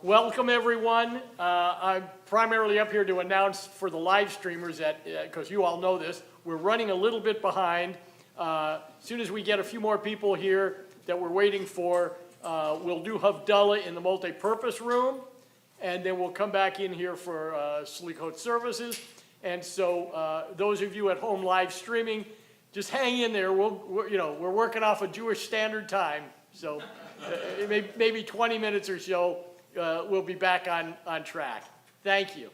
Welcome, everyone. I'm primarily up here to announce for the live streamers that, because you all know this, we're running a little bit behind. As soon as we get a few more people here that we're waiting for, we'll do Havdalah in the multi-purpose room, and then we'll come back in here for Slichot services. And so those of you at home live streaming, just hang in there. We're working off a Jewish Standard Time, so maybe 20 minutes or so. We'll be back on track. Thank you.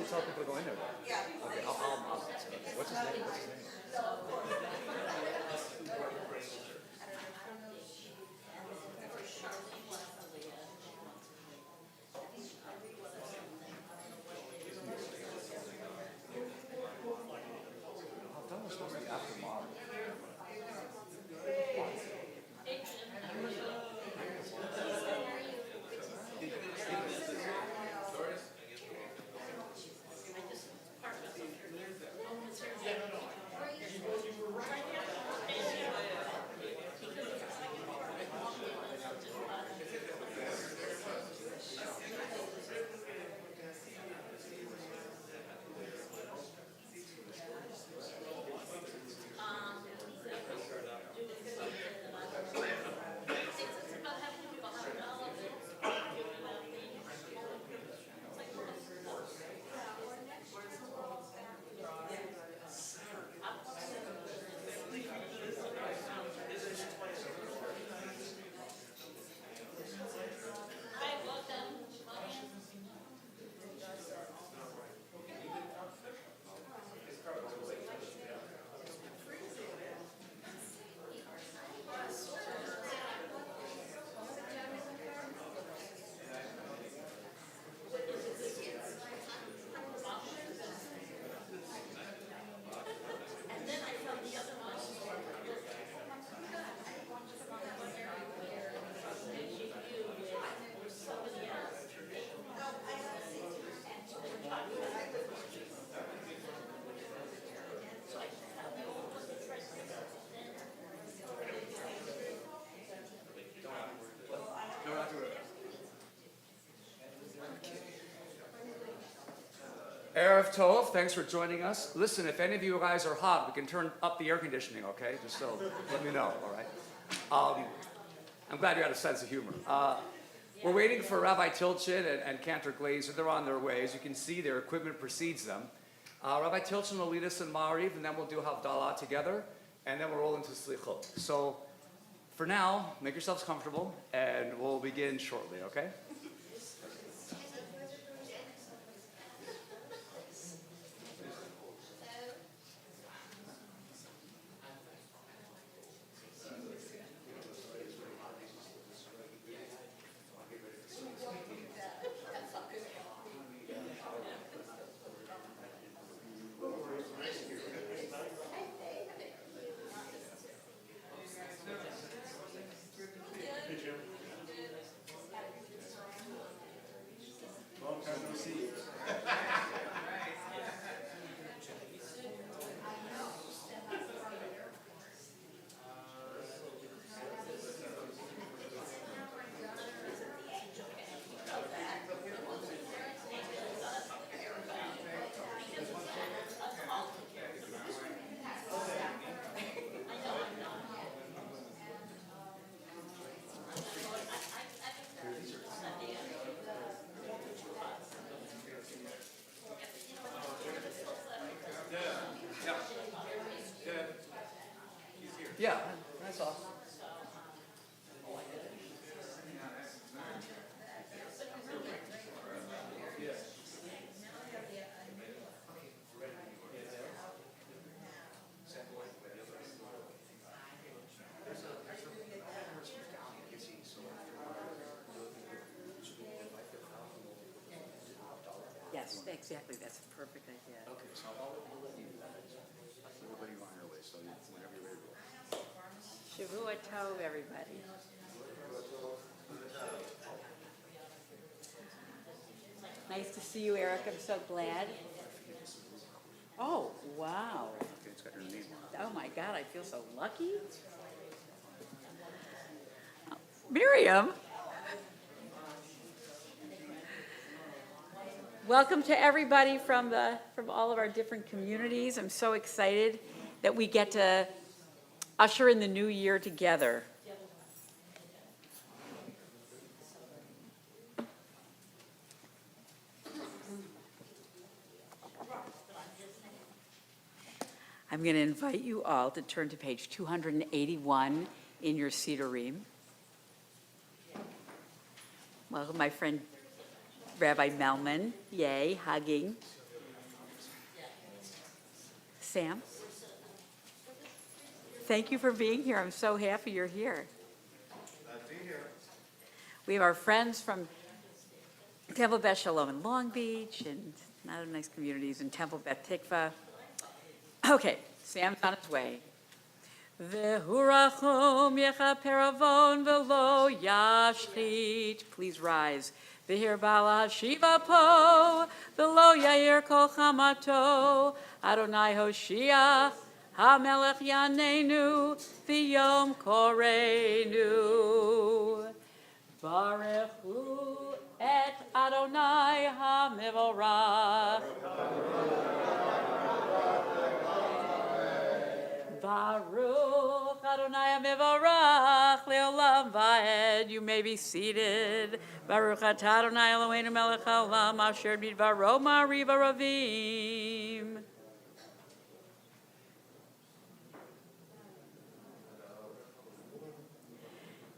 tell people to go in there. Okay, what's his name? That was supposed to be after Mark. Erev Tov, thanks for joining us. Listen, if any of you guys are hot, we can turn up the air conditioning, okay? Just so, let me know, all right? I'm glad you had a sense of humor. We're waiting for Rabbi Tilchin and Cantor Glazer. They're on their way. As you can see, their equipment precedes them. Rabbi Tilchin will lead us in Ma'ariv, and then we'll do Havdalah together, and then we'll roll into Slichot. So, for now, make yourselves comfortable, and we'll begin shortly, okay? Yeah, that's all. Yes, exactly. That's a perfect idea. Okay, so I'll let you do that. Everybody on your way, so whenever you're ready to go. Shavua Tov, everybody. Nice to see you, Eric. I'm so glad. Oh, wow. Okay, it's got your name on it. Oh, my God. I feel so lucky. Miriam. Welcome to everybody from all of our different communities. I'm so excited that we get to usher in the new year together. I'm going to invite you all to turn to page 281 in your Sidurim. Welcome, my friend Rabbi Melman. Yay, hugging. Sam? Thank you for being here. I'm so happy you're here. Glad to be here. We have our friends from Temple Beth Shalom in Long Beach and other nice communities in Temple Beth Tikva. Okay, Sam's on his way. V'hurachum yechaperavon v'lo yashchit. Please rise. V'hir bala shiva po v'lo yair kol chamato. Adonai Hoshia HaMelech Yanenu v'yom korenu. Baruch hu et Adonai HaMevorach. Baruch Adonai HaMevorach le'olam va'ed. You may be seated. Baruch atah Adonai Eloheinu melech haolam asher bidbaro ma'ariv aravim.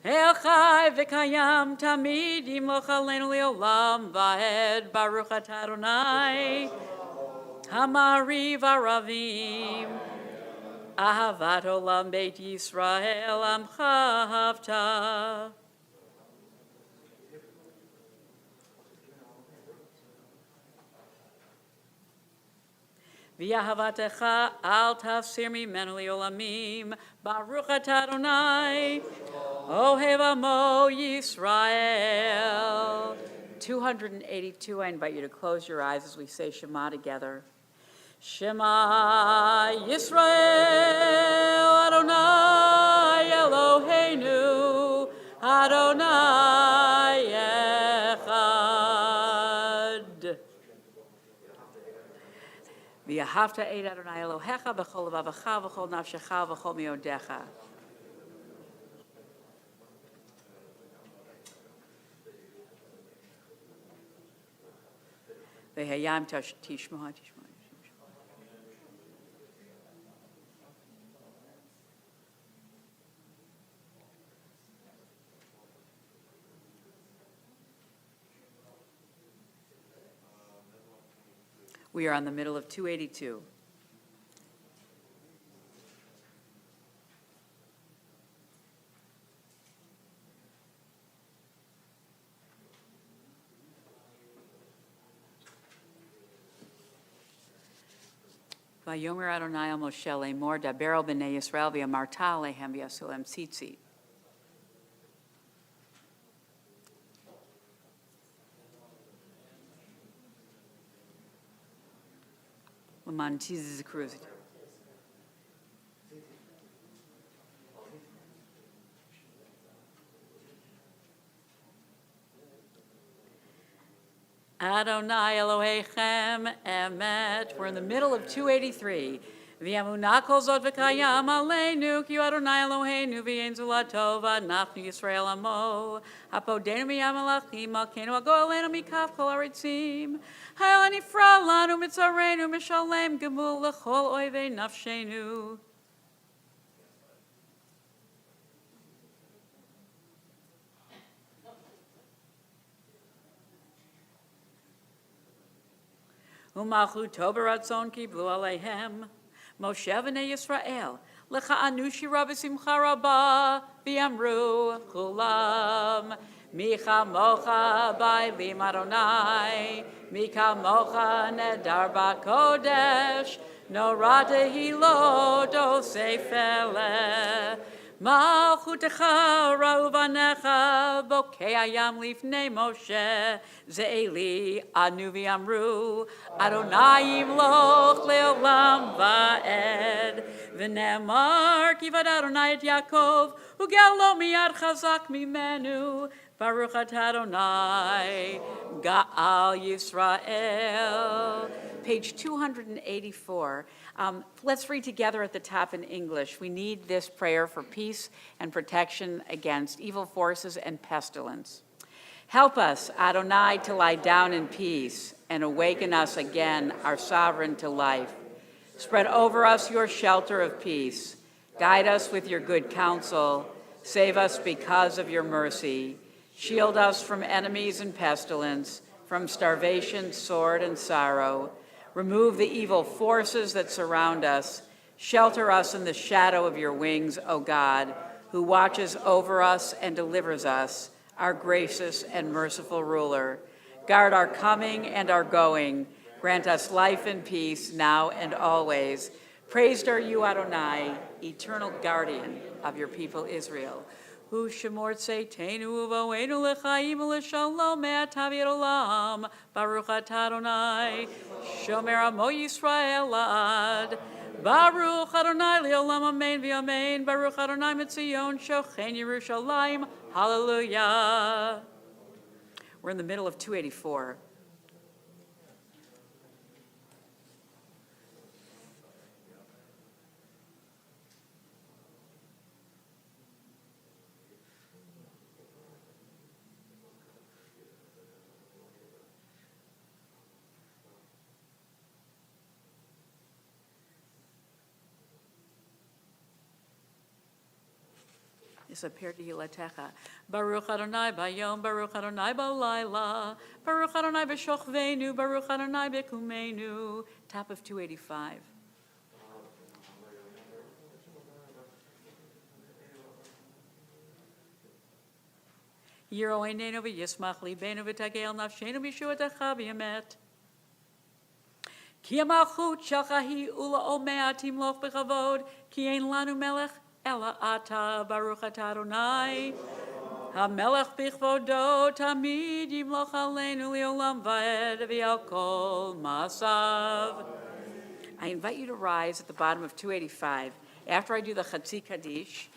El chai v'kayam tamid yimloch aleinu le'olam va'ed. Baruch atah Adonai ha'ma'ariv aravim. Ahavat olam beit Yisrael amcha havta. V'yahavatecha al tafsir mimenu le'olamim. Baruch atah Adonai ohev amo Yisrael. 282, I invite you to close your eyes as we say Shema together. Shema Yisrael Adonai Eloheinu Adonai Echad. V'ahavta et Adonai Elohecha b'chol levavecha v'chol nafshecha v'chol miodecha. V'hayam tishmoha. We are on the middle of 282. Vayomer Adonai al Moshe lemor daber al bnei Yisrael v'amarta alehem v'yasu lehem tzitzit. Adonai Elohechem Emet. We're in the middle of 283. V'yamunah kol zot v'kayam aleinu ki Adonai Eloheinu v'yein zulato v'anachnu Yisrael amo hapodenu miyam malachim malkeinu ago aleinu mikaf kol haritzim ha'el anifra lanu mitzareinu mishalem gemul lechol oivei nafshenu. U'malchuto b'ratzon kiblu aleihem Moshe v'nei Yisrael l'cha'anu shira b'simcha rabah v'yamru chulam mi chamocha ba'elim Adonai mi kamocha nedar ba'kodesh nora tehilo dosei feleh Malchutecha ra'u vanecha bokei hayam lifnei Moshe ze'eli anu v'yamru Adonai yimloch le'olam va'ed v'nemar kivad Adonai et Yaakov u'galo miyad chazak mimenu Baruch atah Adonai Ga'al Yisrael. Page 284. Let's read together at the top in English. We need this prayer for peace and protection against evil forces and pestilence. Help us, Adonai, to lie down in peace and awaken us again, our sovereign, to life. Spread over us your shelter of peace. Guide us with your good counsel. Save us because of your mercy. Shield us from enemies and pestilence, from starvation, sword, and sorrow. Remove the evil forces that surround us. Shelter us in the shadow of your wings, O God, who watches over us and delivers us, our gracious and merciful ruler. Guard our coming and our going. Grant us life and peace now and always. Praised are you, Adonai, eternal guardian of your people Israel. Hu shemor tzeitenu uvoenu lechaim u'leshalom me'atav yed olam. Baruch atah Adonai, shomer amo Yisrael la'ad. Baruch Adonai le'olam amen v'amen. Baruch Adonai mitzion shochen Yerushalayim. Hallelujah. We're in the middle of 284. Disappear to Yilatecha. Baruch Adonai bayom, Baruch Adonai balayla, Baruch Adonai b'shochveinu, Baruch Adonai b'kumenu. Top of 285. Yiro einenu v'yismach libenu v'tagel nafshenu b'shuatecha v'yemet. Ki amalchut shelcha hi ula omea timloch b'chavod, ki ein lanu melech Ela ata baruch atah Adonai, hamelech bichvodo tamid yimloch aleinu leolam vaed v'al kol masav. I invite you to rise at the bottom of 285. After I do the Chatzi Kaddish,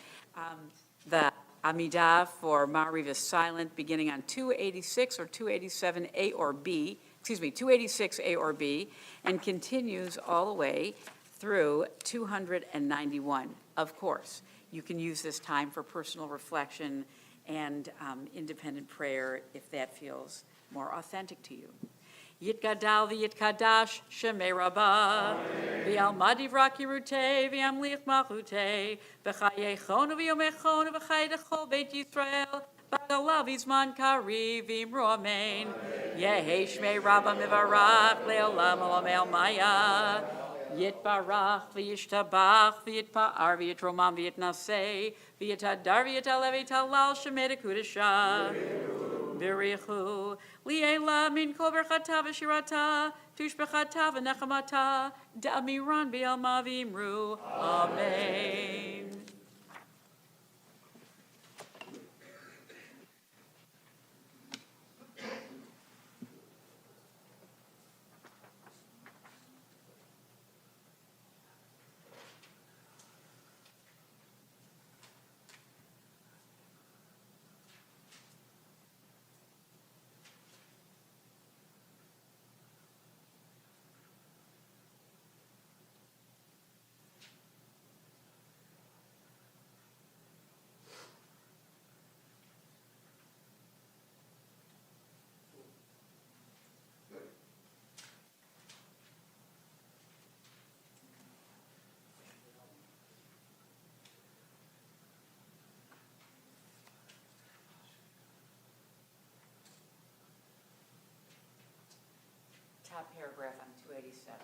the Amidah for Ma'ariv is silent, beginning on 286 or 287 A or B, 286 A or B, and continues all the way through 291. Of course, you can use this time for personal reflection and independent prayer if that feels more authentic to you. Yitgadal v'yitkadash shemei rabbah v'yalmad yivrak yirutei v'yamlich malchutei v'chayechonu v'yomechonu v'chaydechol beit Yisrael b'galav izman kariv v'imru amen Yehi shmei rabbah mivarach le'olam olamel maya Yitbarach v'yishtabach v'yitpa'ar v'yitromam v'yitnaseh v'yitadar v'yitalev v'yitalal shemei dekudesha Birichu li'ela min kol berchata v'shirata tushbechata v'nechamata da'amiran b'yalma v'imru Amen. Top paragraph on 287.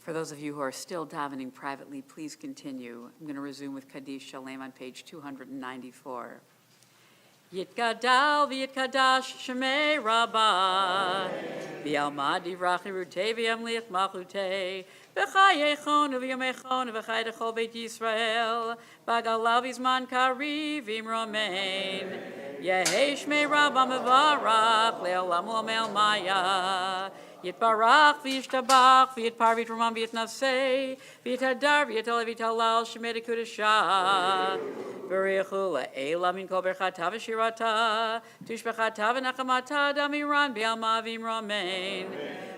For those of you who are still davening privately, please continue. I'm going to resume with Kaddish Shalem on page 294. Yitgadal v'yitkadash shemei rabbah v'yalmad divrach irutei v'yamliach malchutei v'chayechon v'yomechon v'chay dechol beit Yisrael v'galav izman kariv imromein Yehei shmei rabbah mevarach le'olam u'lamel maya Yitbarach v'yishtabach v'yitpar v'yitramam v'yitnasei v'yitadar v'yitol v'yitalal shemei dekudashah V'richu le'ela min kol berchata v'shirata tushbechata v'nachamata damiran b'yalma v'imromein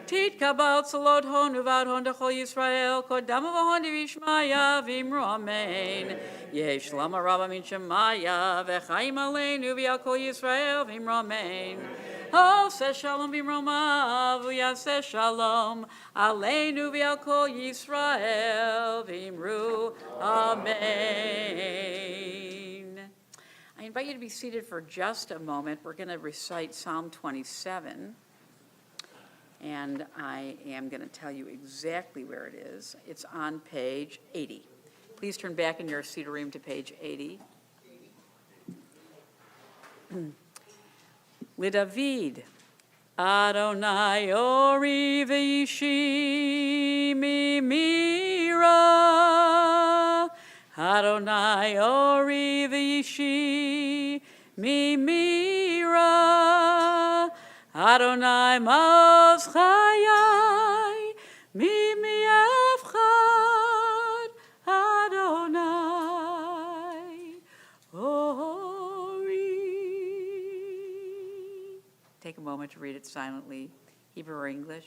tit kabal tzalot hon uvad hon dechol Yisrael kodamu v'hon divishmaya v'imromein yesh shlama rabba min shemaya v'chaim aleinu v'yal kol Yisrael v'imromein Oh, say shalom v'imromav v'yaseh shalom aleinu v'yal kol Yisrael v'imru amen. I invite you to be seated for just a moment. We're going to recite Psalm 27, and I am going to tell you exactly where it is. It's on page 80. Please turn back in your Sederim to page 80. LeDavid, Adonai ori v'ishi mimira. Adonai ori v'ishi mimira. Adonai maz chayai mimi evchad. Adonai ori. Take a moment to read it silently, Hebrew or English.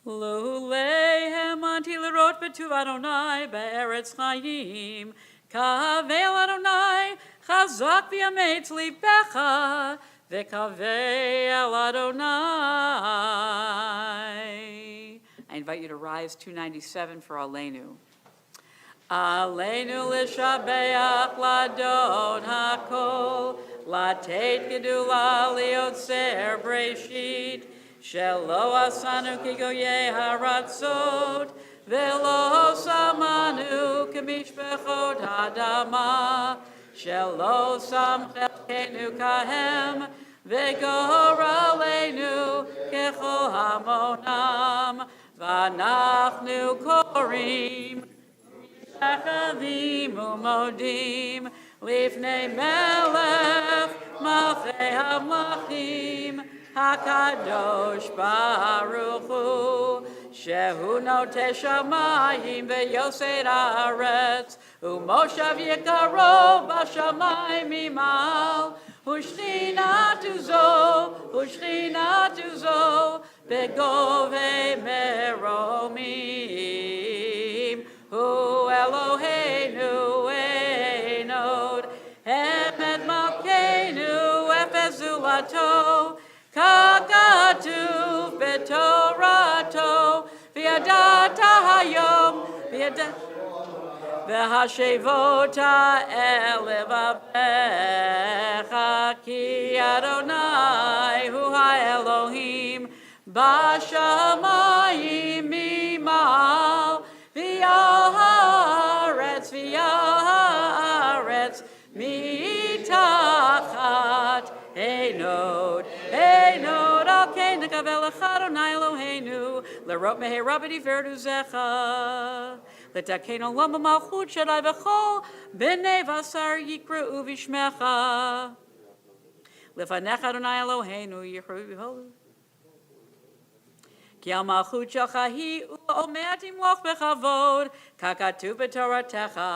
Luleihem anti lerot betuv Adonai be'eretz chayim kavel Adonai chazak v'yametz libecha v'kavel Adonai. I invite you to rise 297 for Aleinu. Aleinu l'shabeach ladon hakol latet gedula liotzer breshit Shelo asanu kigoye haratzot, velo samanu kemishbechot hadama. Shelo sam chelkenu kahem, vegoralenu kechol hamonam. Vanachnu korim, shachavim umodim, lifnei melech, malchei hamlachim. HaKadosh Baruch Hu, Shehu Notei Shamayim ve'Yosei Haaretz, U'Moshav Yekaro b'Shamayim Imal, U'Shchinatu Zo, Begovei Meromim, Hu Eloheinu Einod, Emet Malkeinu Efes Zulato, Kakatuv betorato v'yadata hayom v'hashevota elevavecha ki Adonai hu ha'Elohim b'shamayim mimal v'yaharetz mitachat einod al kein nekavel Adonai Eloheinu lerot mehei rabbi verdu zecha letakein olam b'malchut shadai v'chol b'nei v'asar yikra'u v'shmecha lefanecha Adonai Eloheinu yichru v'holu Ki al malchut shelcha hi u'omeat imloch b'chavod kakatu b'toratecha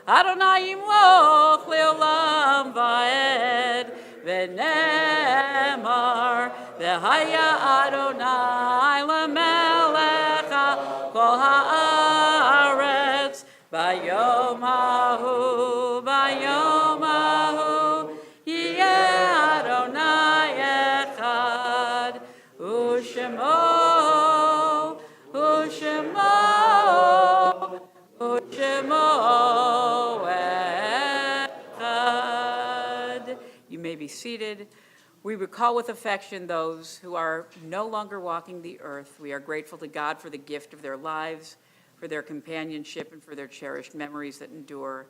Adonai imloch le'olam va'ed v'nemar v'haya Adonai l'melecha kol kol haaretz bayom hahu yeh Adonai echad u'shemo echad. You may be seated. We recall with affection those who are no longer walking the earth. We are grateful to God for the gift of their lives, for their companionship, and for their cherished memories that endure.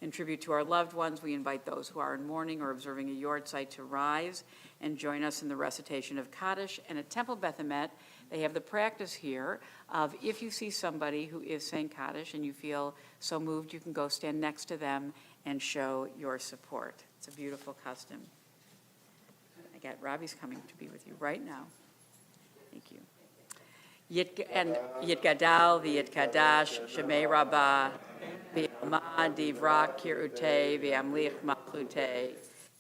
In tribute to our loved ones, we invite those who are in mourning or observing a yahrzeit to rise and join us in the recitation of Kaddish. And at Temple Beth Emet, they have the practice here of if you see somebody who is saying Kaddish and you feel so moved, you can go stand next to them and show your support. It's a beautiful custom. I got Robbie's coming to be with you right now. Thank you. Yitgadal v'yitkadash shemei rabbah v'yamad divrak kirutei v'yamlich malchutei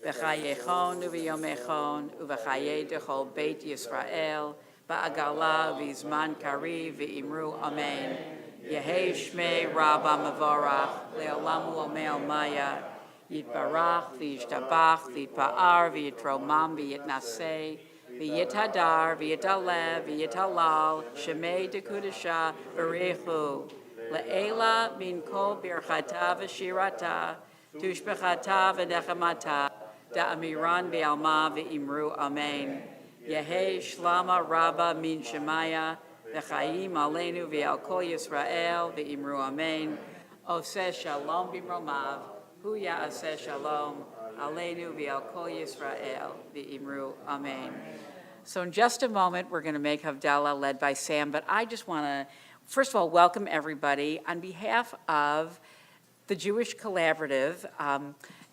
v'chayechon uv'yomechon uv'chayei dechol beit Yisrael ba'agala v'zman kariv v'imru amen. Yehei shmei rabbah mavorach le'olam u'omei maya yitbarach v'yishtabach v'yitpa'ar v'yitromam v'yitnasei v'yitadar v'yitalev v'yitalal shemei dekudasha v'richu le'ela min kol birchata v'shirata tushbechata v'nechamata da'amiran v'alma v'imru amen. Yehei shlama rabba min shemaya v'chayim aleinu v'al kol Yisrael v'imru amen. Oseh shalom b'mromav hu ya'aseh shalom aleinu v'al kol Yisrael v'imru amen. So in just a moment, we're going to make Havdalah led by Sam, but I just want to, first of all, welcome everybody. On behalf of the Jewish Collaborative,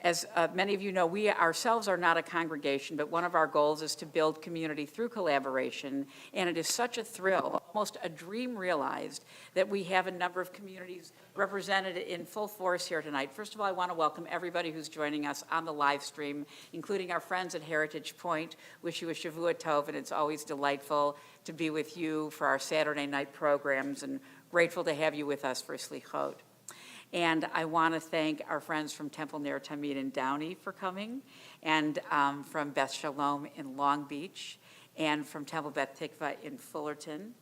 as many of you know, we ourselves are not a congregation, but one of our goals is to build community through collaboration, and it is such a thrill, almost a dream realized, that we have a number of communities represented in full force here tonight. First of all, I want to welcome everybody who's joining us on the live stream, including our friends at Heritage Point. Wish you a Shavua Tov, and it's always delightful to be with you for our Saturday night programs, and grateful to have you with us for Slichot. And I want to thank our friends from Temple Ner Tamid in Downey for coming, and from Beth Shalom in Long Beach, and from Temple Beth Tikva in Fullerton.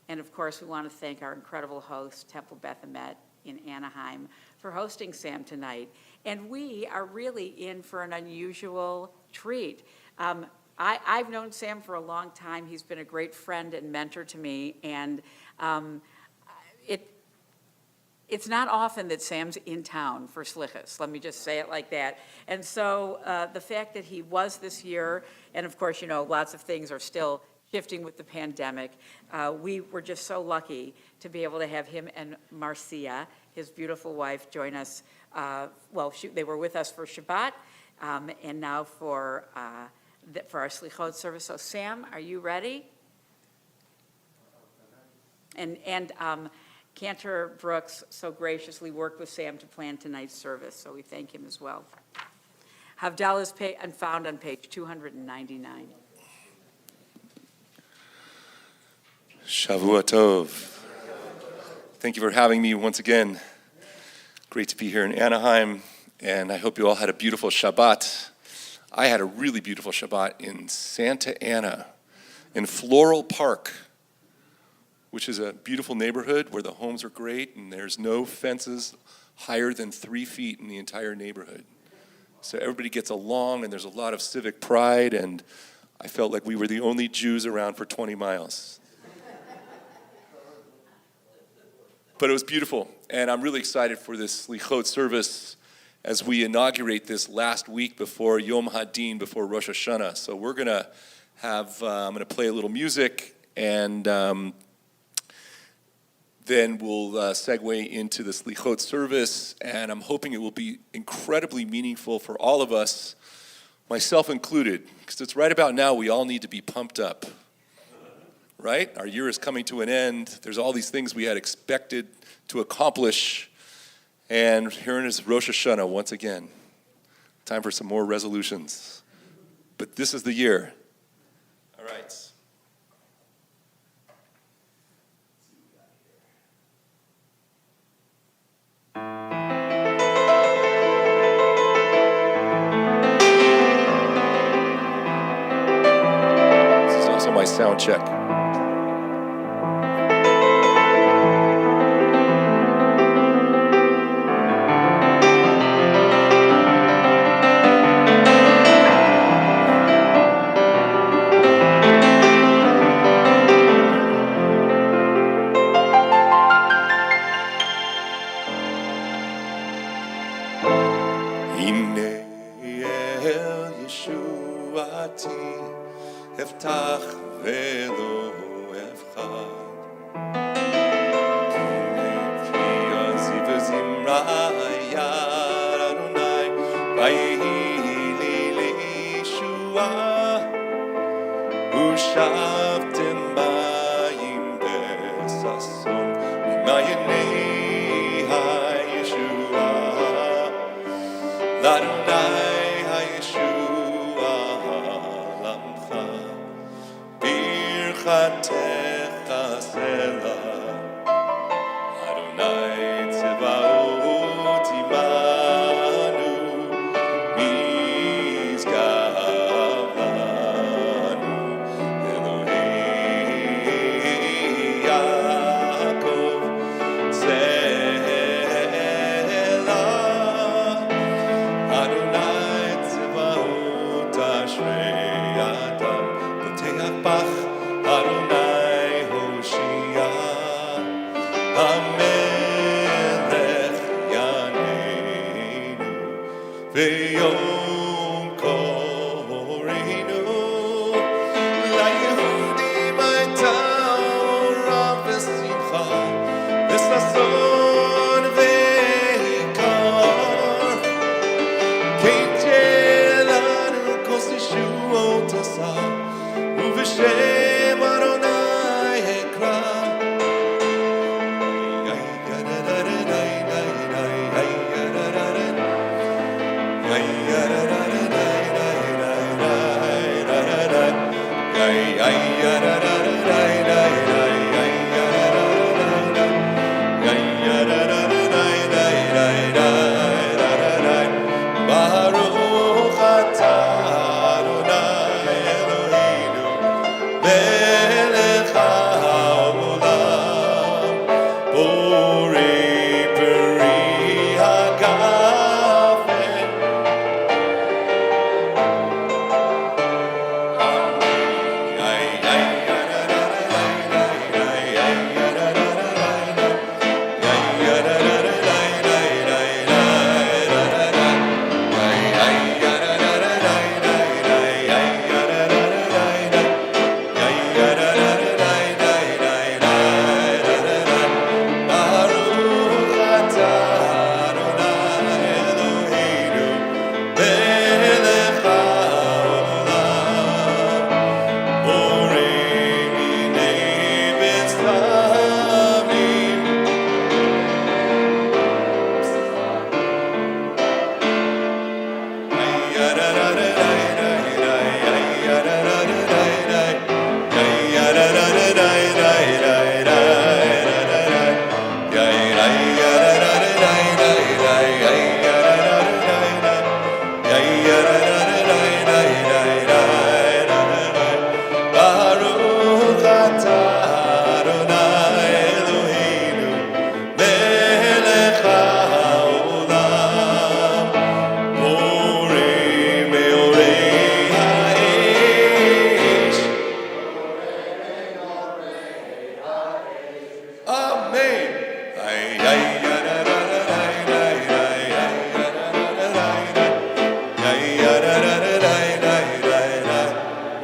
And of course, we want to thank our incredible host, Temple Beth Emet in Anaheim, for hosting Sam tonight. And we are really in for an unusual treat. I've known Sam for a long time. He's been a great friend and mentor to me, and it's not often that Sam's in town for Slichos, let me just say it like that. And so the fact that he was this year, and of course, you know, lots of things are still shifting with the pandemic, we were just so lucky to be able to have him and Marcia, his beautiful wife, join us. They were with us for Shabbat, and now for our Slichot service. So Sam, are you ready? And Cantor Brooks so graciously worked with Sam to plan tonight's service, so we thank him as well. Havdalah is found on page 299. Shavua Tov. Thank you for having me once again. Great to be here in Anaheim, and I hope you all had a beautiful Shabbat. I had a really beautiful Shabbat in Santa Ana, in Floral Park, which is a beautiful neighborhood where the homes are great and there's no fences higher than 3 feet in the entire neighborhood. So everybody gets along and there's a lot of civic pride, and I felt like we were the only Jews around for 20 miles. But it was beautiful, and I'm really excited for this Slichot service as we inaugurate this last week before Yom Hadin, before Rosh Hashanah. So we're gonna have, I'm gonna play a little music, and then we'll segue into the Slichot service, and I'm hoping it will be incredibly meaningful for all of us, myself included, because it's right about now we all need to be pumped up, right? Our year is coming to an end. There's all these things we had expected to accomplish, and here is Rosh Hashanah once again. Time for some more resolutions. But this is the year. All right. also my sound check. הנה אל ישועתי הבטח ולא אבחר. כי עזיב זמרה יד אדוני ויהי לי לישועה ושבתם מים בששון ממעייני הישועה. לאדוני הישועה למך ברכתך סלע. אדוני צבאות עמנו משגב לנו. אלוהי יעקב סלע. אדוני צבאות אשרי אדם בוטח בך. אדוני הושיע המלך יעננו ויום קוראנו. ליהודים הייתה אורה ושמחה וששון ויקר. כן תהיה לנו כוס ישועות עשה ובשם אדוני אקרא. ברוך אתה אדוני אלוהינו מלך העולם בורא פרי הגפן.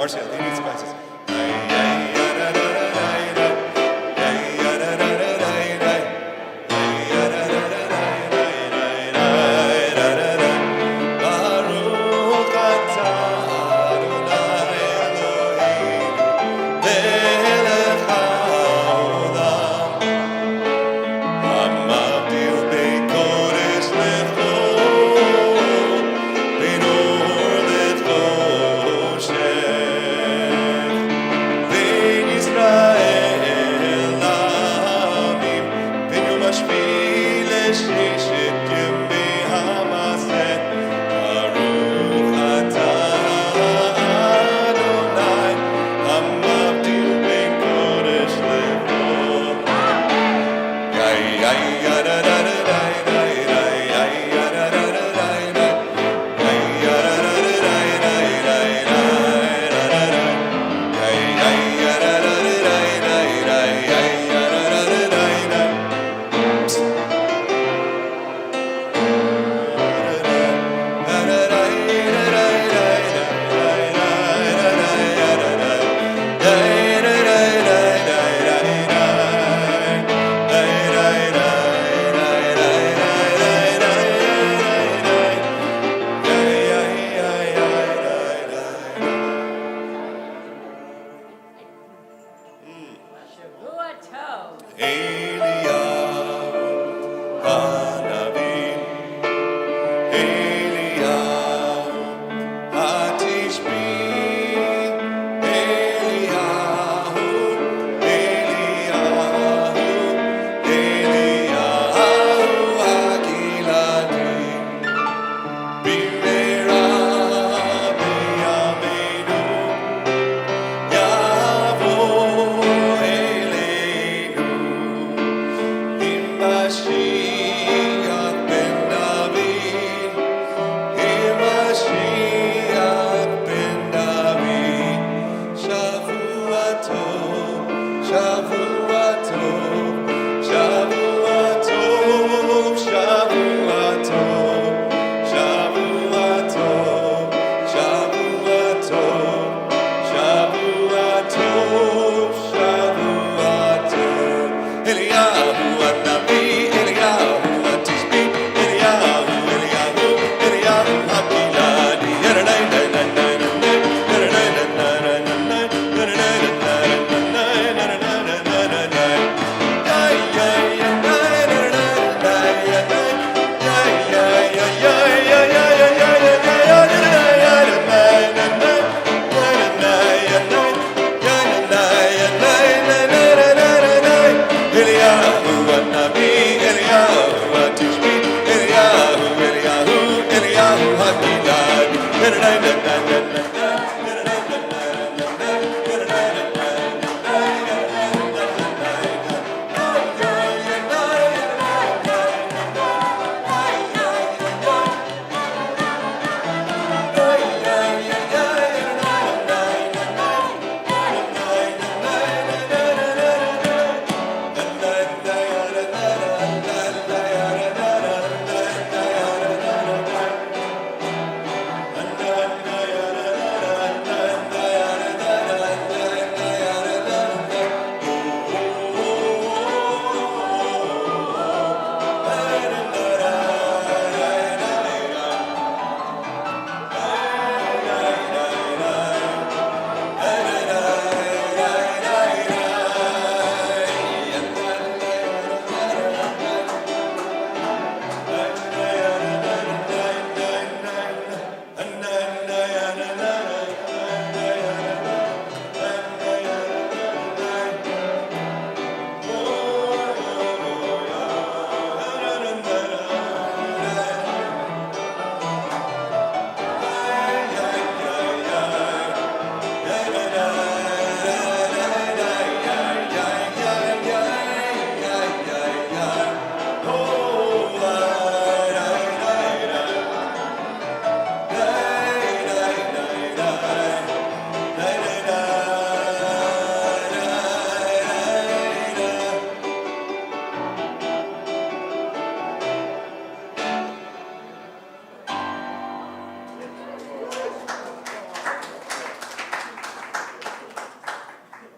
Marcia, they need spices.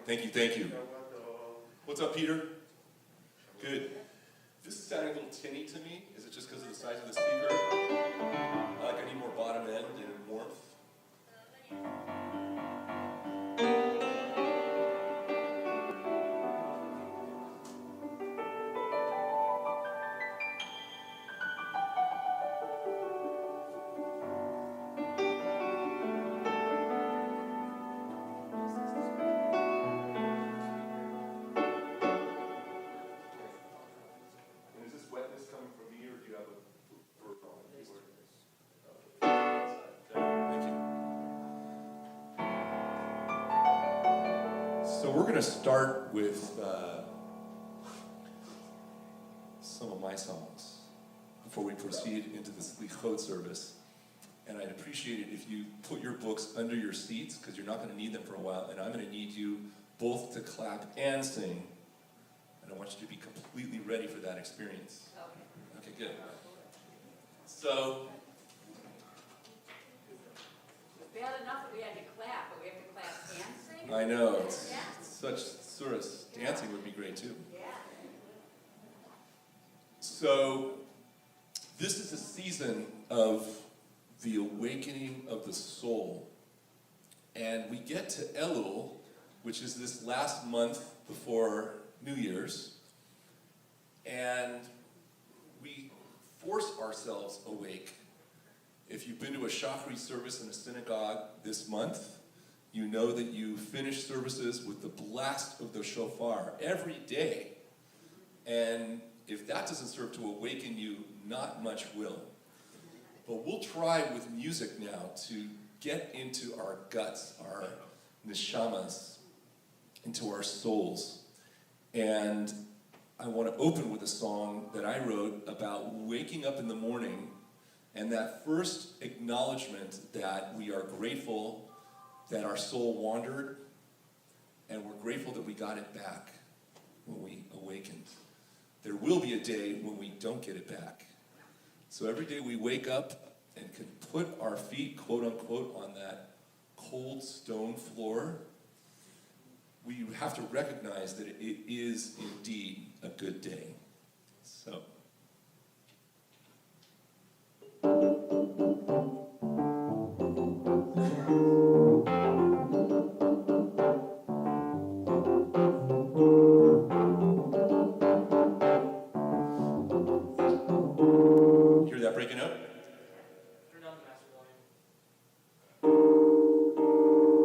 Thank you, thank you. What's up, Peter? Good. This is sounding a little tinny to me. Is it just because of the size of the speaker? I need more bottom end and warmth. And is this wetness coming from me, or do you have a burp on the keyboard? Thank you. So we're going to start with some of my songs before we proceed into the Slichot service. And I'd appreciate it if you put your books under your seats, because you're not going to need them for a while, and I'm going to need you both to clap and sing. And I want you to be completely ready for that experience. Okay, good. So, It's bad enough that we had to clap, but we have to clap and sing? I know, it's such sort of dancing would be great too. Yeah. So, this is a season of the awakening of the soul. And we get to Elul, which is this last month before New Year's, and we force ourselves awake. If you've been to a Shachri service in a synagogue this month, you know that you finish services with the blast of the shofar every day. And if that doesn't serve to awaken you, not much will. But we'll try with music now to get into our guts, our neshamas, into our souls. And I want to open with a song that I wrote about waking up in the morning and that first acknowledgement that we are grateful that our soul wandered, and we're grateful that we got it back when we awakened. There will be a day when we don't get it back. So every day we wake up and can put our feet, quote unquote, on that cold stone floor, we have to recognize that it is indeed a good day. So. Hear that breaking up? Turn down the master volume.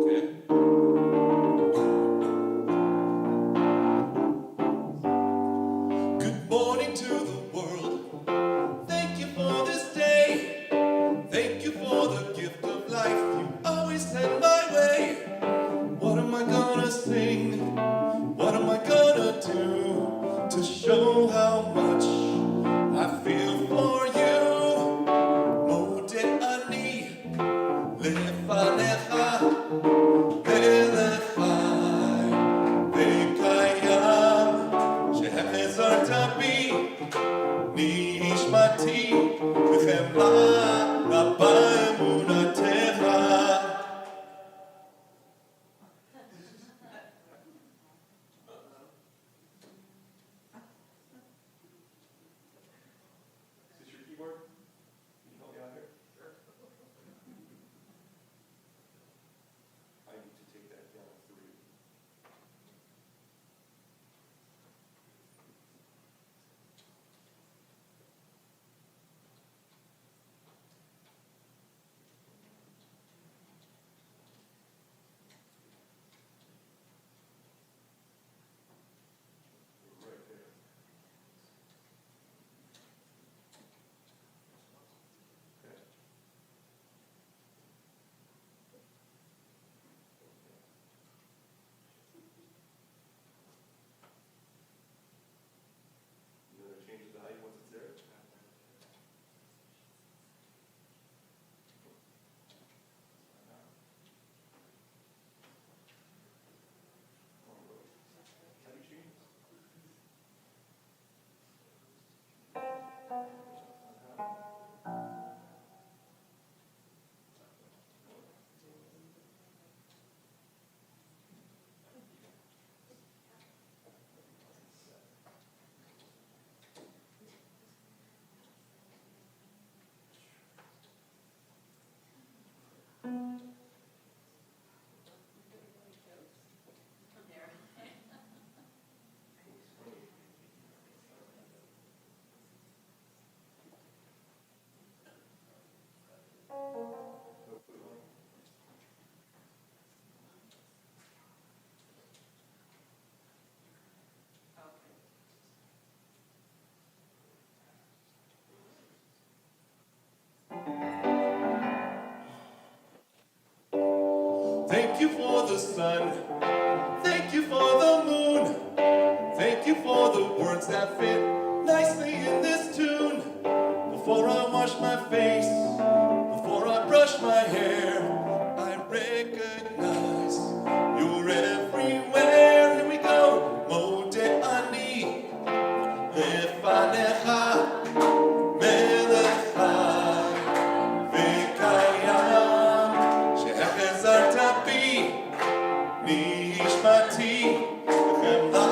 Okay. Good morning to the world. Thank you for this day. Thank you for the gift of life you always send my way. What am I gonna sing? What am I gonna do to show how much I feel for you? Mode ani lefanecha elefai vekayam shehechezart bi nishmati v'chemla rabba emunatecha. the sun. Thank you for the moon. Thank you for the words that fit nicely in this tune. Before I wash my face, before I brush my hair, I recognize you're everywhere. Here we go. Mode ani lefanecha melechai v'kayam she'echezarta bi nishmati v'chemla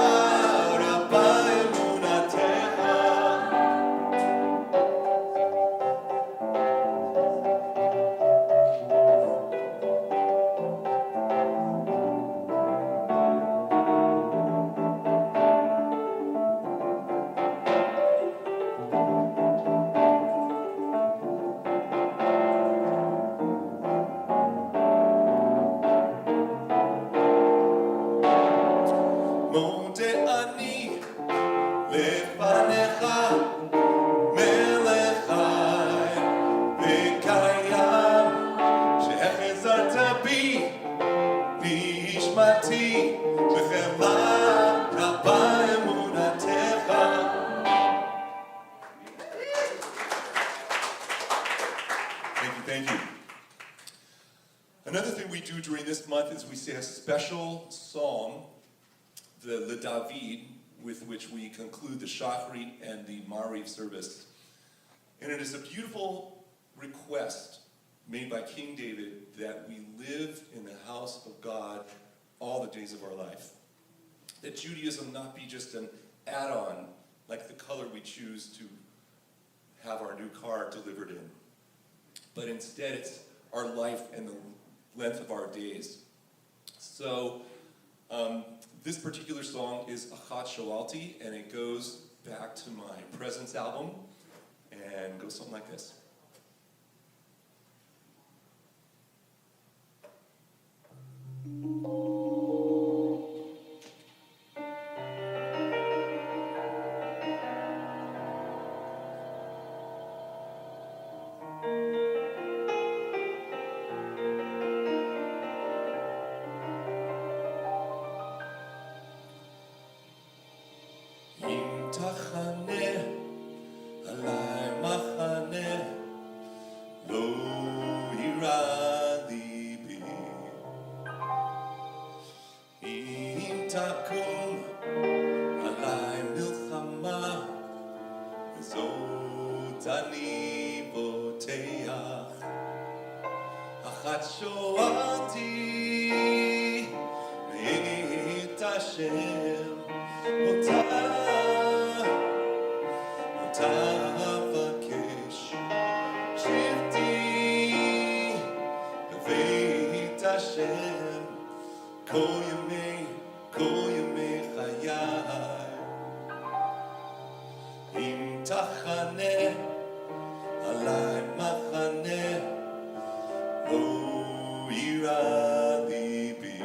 rabba emunatecha. Mode ani lefanecha melechai v'kayam she'echezarta bi nishmati v'chemla rabba emunatecha. Thank you. Another thing we do during this month is we say a special psalm, the Le David, with which we conclude the Shachrit and the Mariv service. And it is a beautiful request made by King David that we live in the house of God all the days of our life. That Judaism not be just an add-on, like the color we choose to have our new car delivered in, but instead it's our life and the length of our days. So this particular song is Achat Shoalti, and it goes back to my Presence album, and goes something like this. Im tachane alai machane lo ira libi. Im takum alai milchama zot ani boteach. Achat shoalti me'it Hashem אותה אבקש שבתי בבית השם כל ימי חיי. אם תחנה עלי מחנה לא יירא ליבי.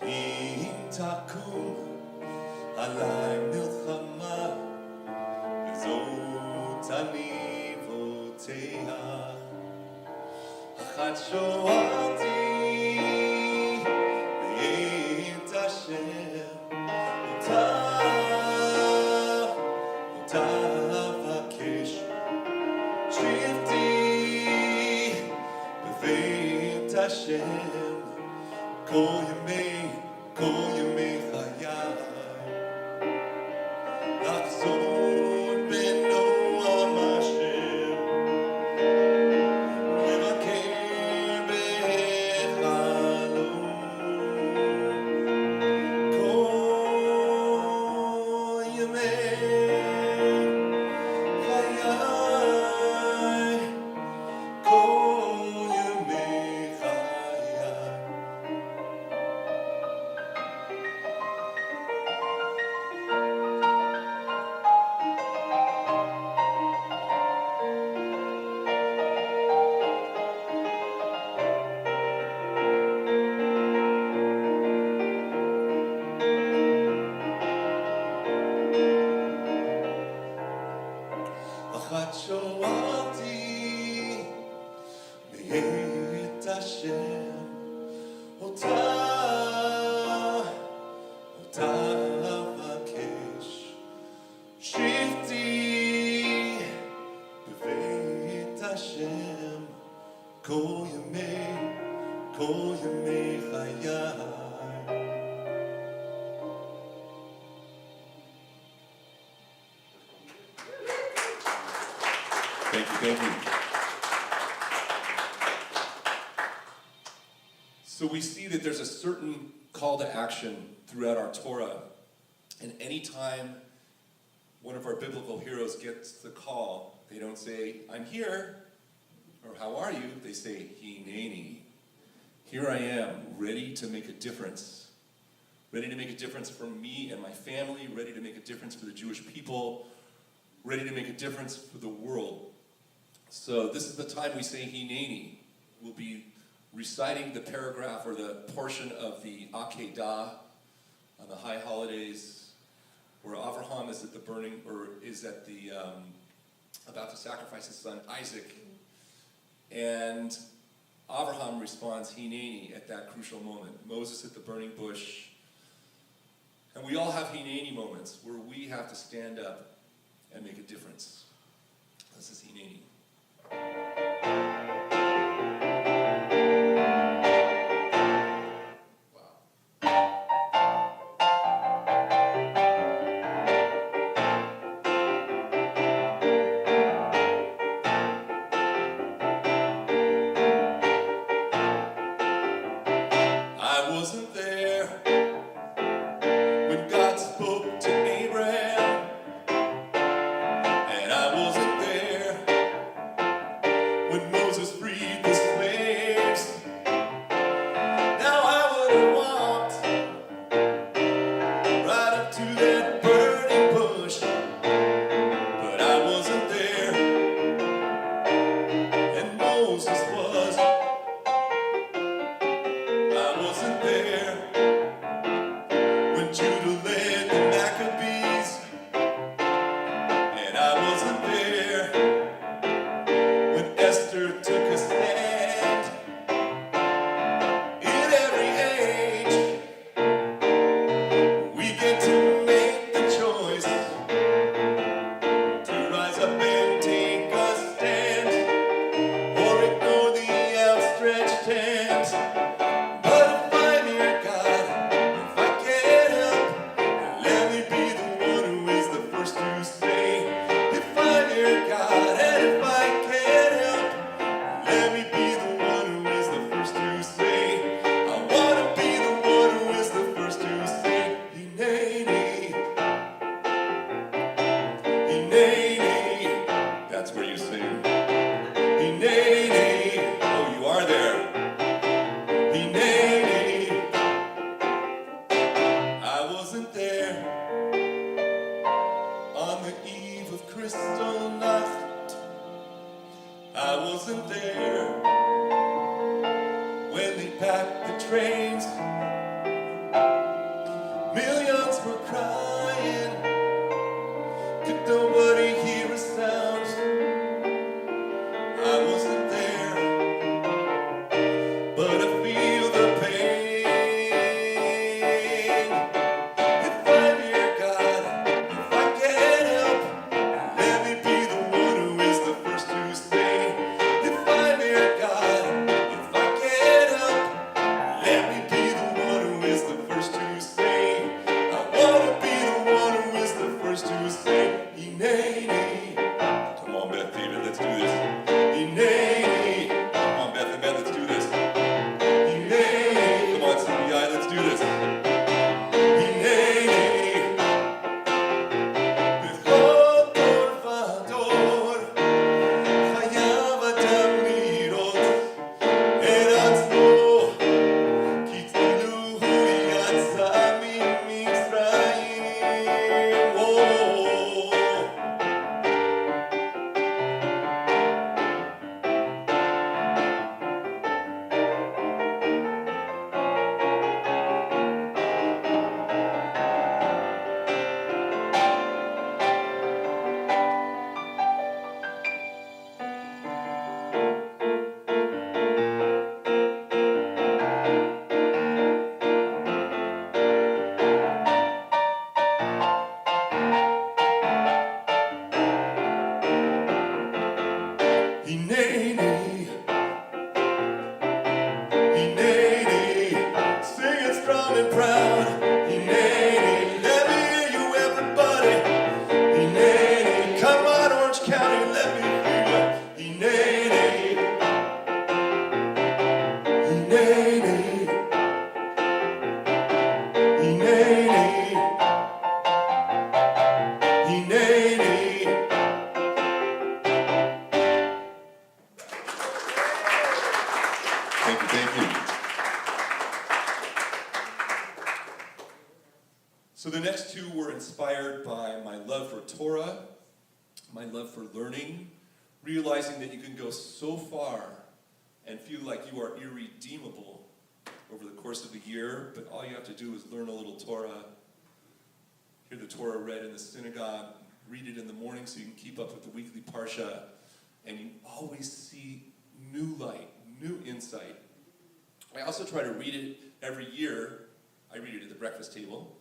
אם תקום עלי מלחמה וזאת אני בוטח. אחת שואלתי ואת השם אותה אבקש שבתי בבית השם כל ימי חיי. לחזור בנועם השם לבקר בחלום כל ימי חיי. כל ימי חיי. ימי חיי. Thank you, thank you. So we see that there's a certain call to action throughout our Torah. And anytime one of our biblical heroes gets the call, they don't say, I'm here, or how are you? They say, Hineni. Here I am, ready to make a difference. Ready to make a difference for me and my family, ready to make a difference for the Jewish people, ready to make a difference for the world. So this is the time we say Hineni. We'll be reciting the paragraph or the portion of the Akedah on the high holidays, where Avraham is at the burning, or is at the about to sacrifice his son Isaac, and Avraham responds Hineni at that crucial moment. Moses at the burning bush, and we all have Hineni moments where we have to stand up and make a difference. This is Hineni. I wasn't there when God spoke to Abraham, and I wasn't there when Moses freed the slaves. Now I would have walked right up to that burning bush, but I wasn't there, and Moses was. I wasn't there when Judah led the Maccabees, and I wasn't there when Esther took a stand. In every age, we get to make the choice to rise up and take a stand, or ignore the outstretched hands. But if I'm your God, if I can't help, let me be the one who is the first to say, if I'm your God, and if I can't help, let me be the one who is the first to say, I want to be the one who is the first to say, Hineni, Hineni. That's where you sing. Hineni. Oh, you are there. Hineni. I wasn't there on the eve of Kristallnacht. I wasn't there when they packed the trains. Millions were crying. Could nobody hear a sound? I wasn't there, but I feel the pain. If I'm your God, if I can't help, let me be the one who is the first to say, if I'm your God, if I can't help, let me be the one So the next two were inspired by my love for Torah, my love for learning, realizing that you can go so far and feel like you are irredeemable over the course of the year, but all you have to do is learn a little Torah, hear the Torah read in the synagogue, read it in the morning so you can keep up with the weekly parsha, and you always see new light, new insight. I also try to read it every year. I read it at the breakfast table,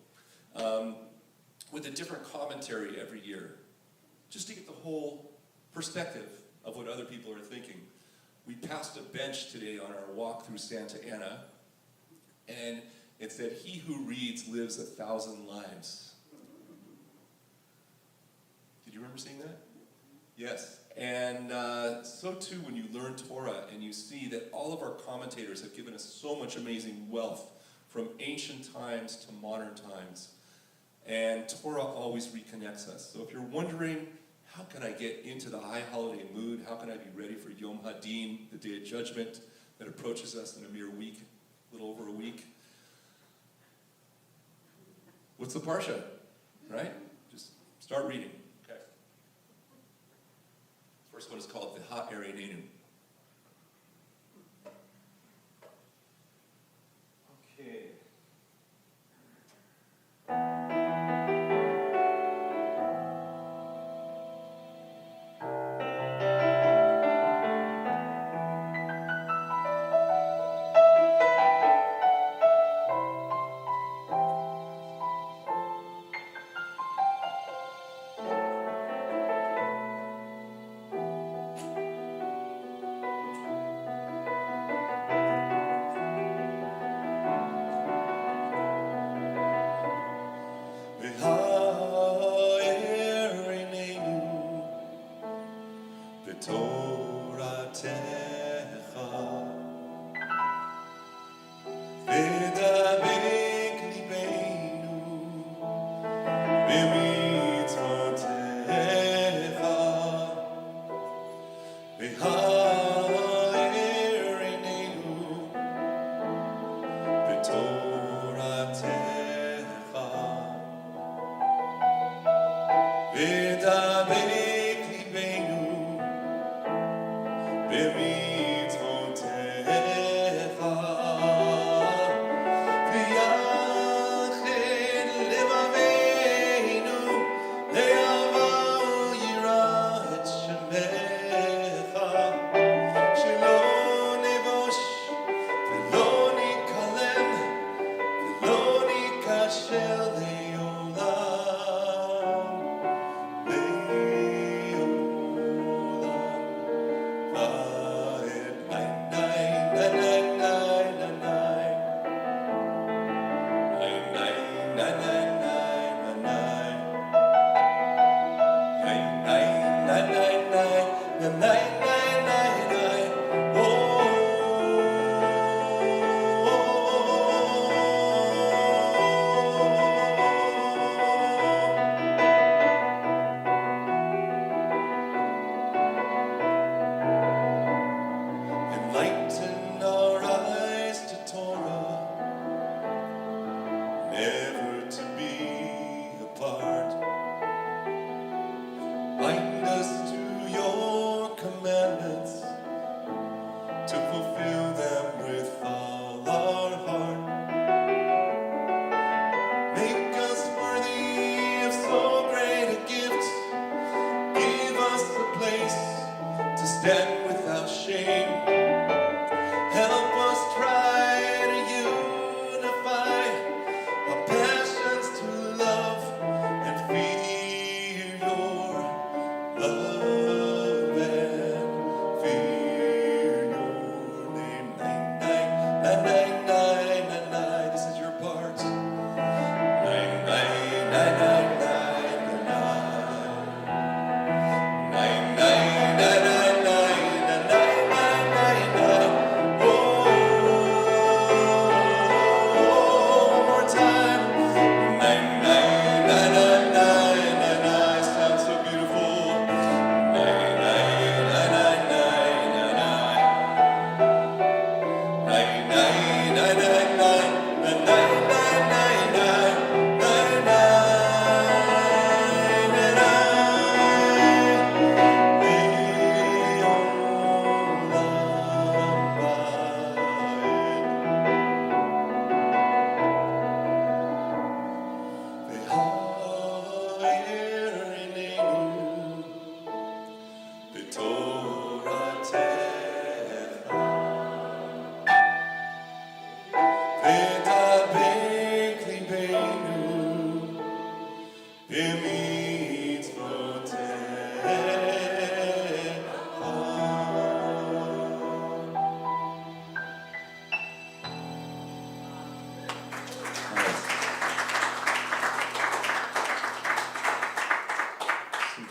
with a different commentary every year, just to get the whole perspective of what other people are thinking. We passed a bench today on our walk through Santa Ana, and it said, "He who reads lives 1,000 lives." Did you remember seeing that? Yes. And so too when you learn Torah and you see that all of our commentators have given us so much amazing wealth from ancient times to modern times. And Torah always reconnects us. So if you're wondering, how can I get into the high holiday mood? How can I be ready for Yom Hadin, the Day of Judgment that approaches us in a mere week, a little over a week? What's the Parsha, right? Just start reading. Okay. First one is called V'ha'erenenu. Okay.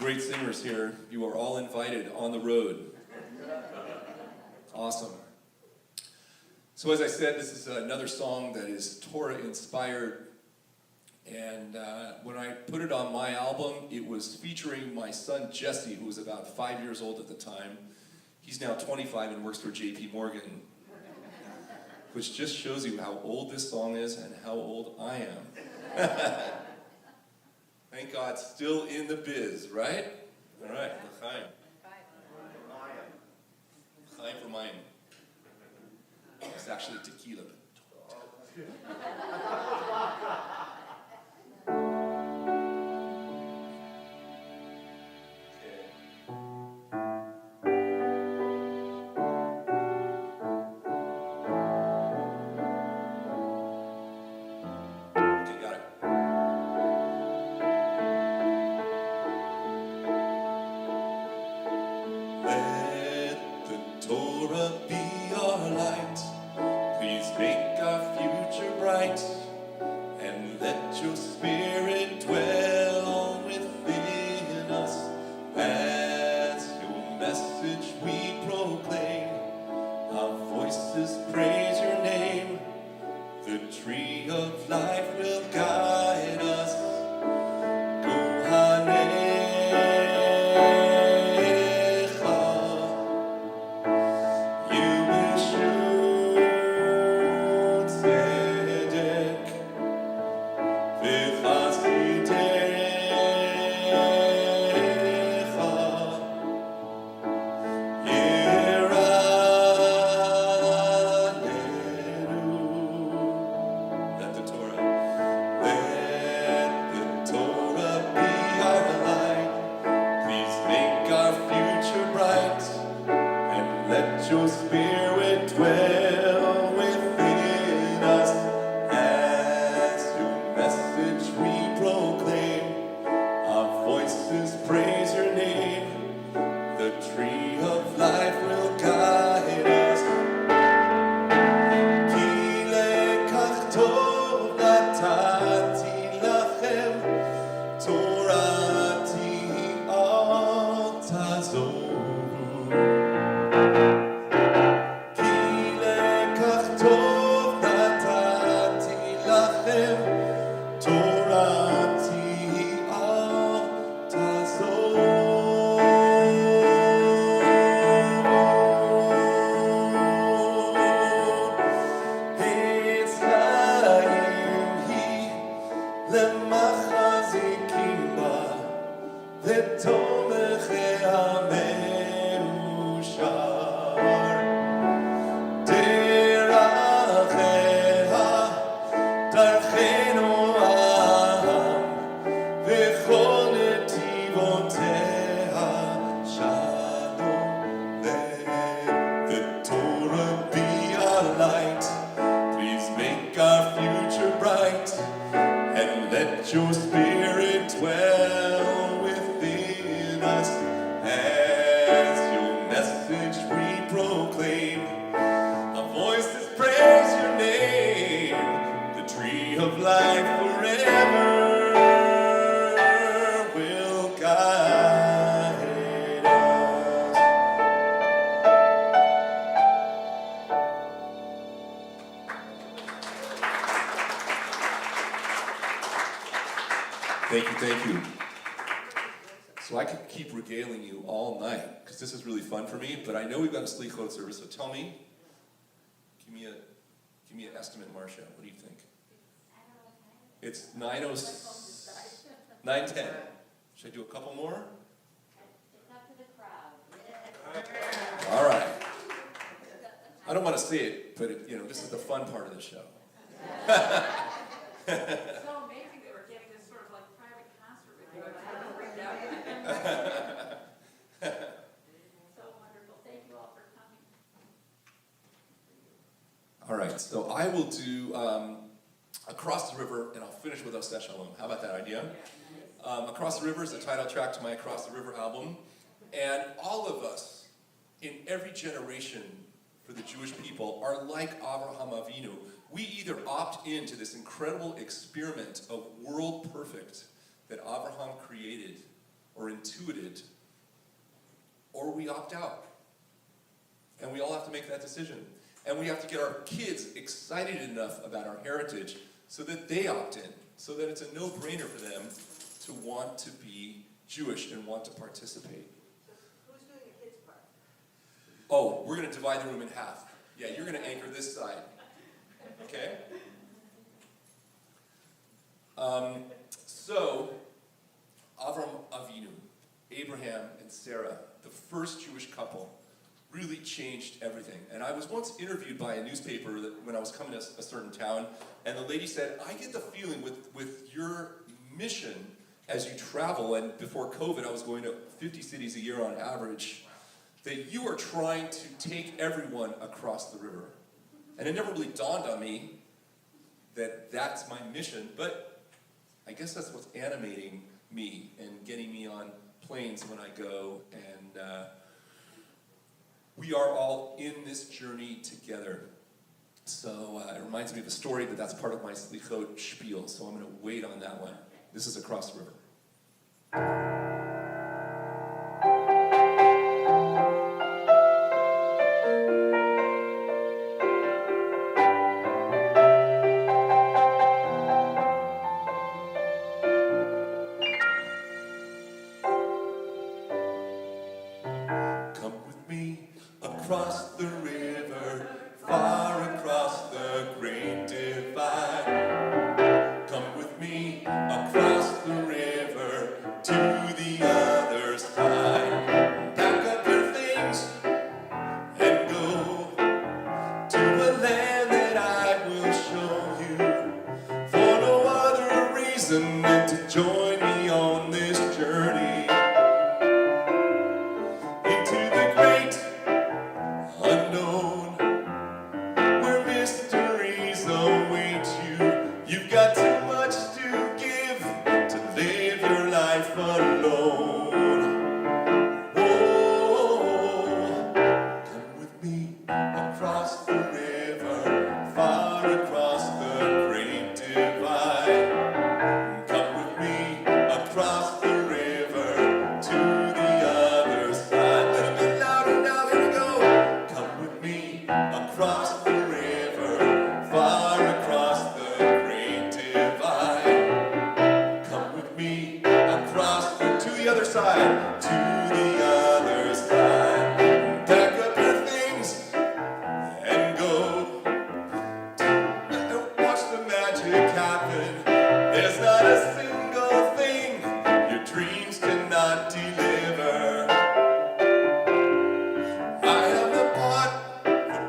great singers here. You are all invited on the road. Awesome. So as I said, this is another song that is Torah inspired. And when I put it on my album, it was featuring my son Jesse, who was about 5 years old at the time. He's now 25 and works for J.P. Morgan, which just shows you how old this song is and how old I am. Thank God, still in the biz, right? All right, l'chaim. L'chaim for mine. It's actually tequila. Okay, got it. Let the Torah be our light. Please make our future bright. And let your spirit dwell within us. As your message we proclaim, our voices praise your name. The tree of life will guide us. Let the Torah be our light. Please make our future bright. And let your spirit dwell within us. As your message we proclaim, our voices praise your name. The tree of life will guide us. Ki lekach tov natati lachem, Torati al tazoru. Ki lekach tov natati lachem, Torati al tazoru. למחזיקים בה ותומכי המאושר דרכיה דרכנו העם וכל נתיבותיה שלום. Let the Torah be our light. Please make our future bright. And let your spirit dwell within us. As your message we proclaim, our voices praise your name. The tree of life forever will guide us. Thank you, thank you. So I could keep regaling you all night, because this is really fun for me, but I know we've got a slichot service, so tell me, give me an estimate, Marcia, what do you think? It's 9:10. Should I do a couple more? It's up to the crowd. All right. I don't want to say it, but this is the fun part of the show. So amazing that we're getting this sort of like private concert with you. I haven't freaked out yet. So wonderful. Thank you all for coming. All right, so I will do Across the River, and I'll finish with Oseh Shalom. How about that idea? Across the River is the title track to my Across the River album. And all of us, in every generation for the Jewish people, are like Avraham Avinu. We either opt into this incredible experiment of world perfect that Avraham created or intuited, or we opt out. And we all have to make that decision. And we have to get our kids excited enough about our heritage so that they opt in, so that it's a no-brainer for them to want to be Jewish and want to participate. Who's doing the kids' part? Oh, we're going to divide the room in half. Yeah, you're going to anchor this side. Okay? So, Avram Avinu, Abraham and Sarah, the first Jewish couple, really changed everything. And I was once interviewed by a newspaper when I was coming to a certain town, and the lady said, I get the feeling with your mission as you travel, and before COVID I was going to 50 cities a year on average, that you are trying to take everyone across the river. And it never really dawned on me that that's my mission, but I guess that's what's animating me and getting me on planes when I go, and we are all in this journey together. So it reminds me of a story, but that's part of my Slichot spiel, so I'm going to wait on that one. This is Across the River. Come with me across the river, far across the great divide. Come with me across the river to the other side. Pack up your things and go to a land that I will show you, for no other reason than to join me on this journey. Into the great unknown, where mysteries await you. You've got too much to give to live your life alone. Oh, come with me across the river, far across the great divide. Come with me across the river to the other side. A little bit louder now, here we go. Come with me across the river, far across the great divide. Come with me across to the other side, to the other side. Pack up your things and go. Watch the magic happen. There's not a single thing your dreams cannot deliver. I am the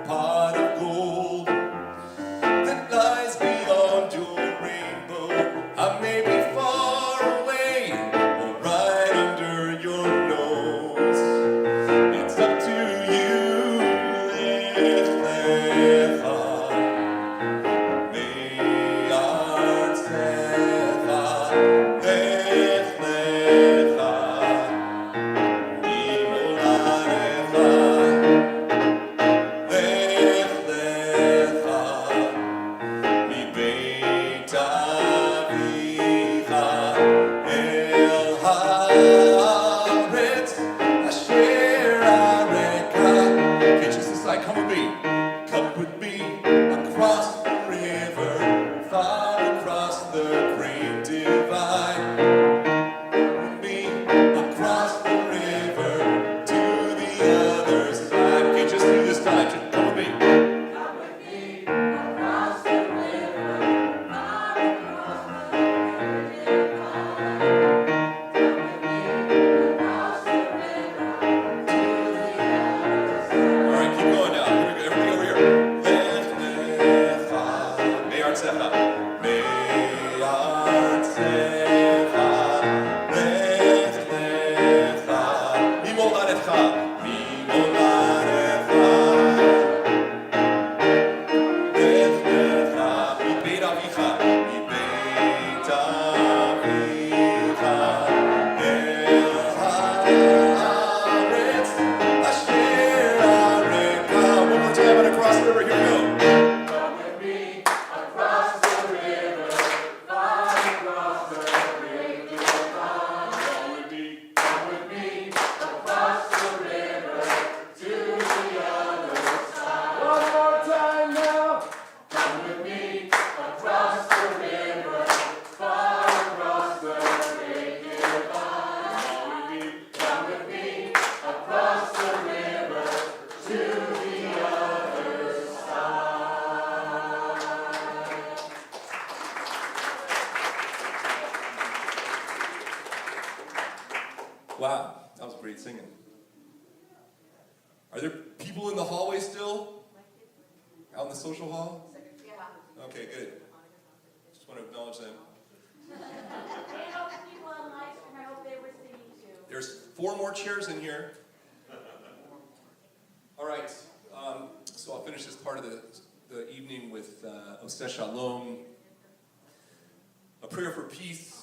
pot of gold that lies beyond your rainbow. I may be far away or right under your nose. It's up to you. Lech lecha. Come with me. Come with me across the river, far across the great divide. Come with me across the river to the other side. Okay, just do this time. Just come with me. Come with me across the river, far across the great divide. Come with me across the river to the other side. All right, keep going now. Here we go. Everybody over here. Lech lecha, me'artzecha, me'artzecha, lech lecha, mimoladecha, mimoladecha, lech lecha, mibeit avicha, mibeit avicha, el haaretz asher areka. One more time and across the river. Here we go. Come with me across the Wow, that was great singing. Are there people in the hallway still? Out in the social hall? Okay, good. Just want to acknowledge them. There's 4 more chairs in here. All right, so I'll finish this part of the evening with Oseh Shalom, a prayer for peace.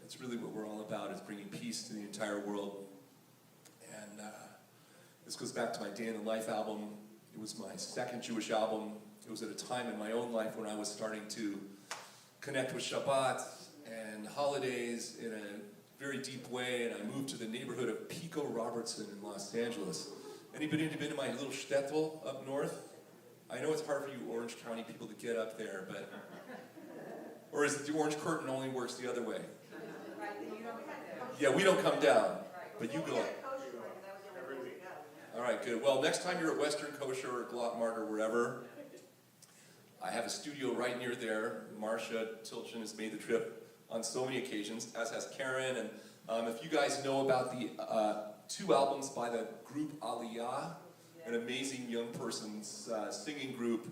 It's really what we're all about, is bringing peace to the entire world. And this goes back to my Day in the Life album. It was my second Jewish album. It was at a time in my own life when I was starting to connect with Shabbat and holidays in a very deep way, and I moved to the neighborhood of Pico Robertson in Los Angeles. Anybody been to my little shtetl up north? I know it's hard for you Orange County people to get up there, but... Or is it the orange curtain only works the other way? Yeah, we don't come down, but you go up. All right, good. Well, next time you're at Western Kosher or Glock Mart or wherever, I have a studio right near there. Marcia Tilchin has made the trip on so many occasions, as has Karen. And if you guys know about the 2 albums by the group Aliyah, an amazing young person's singing group,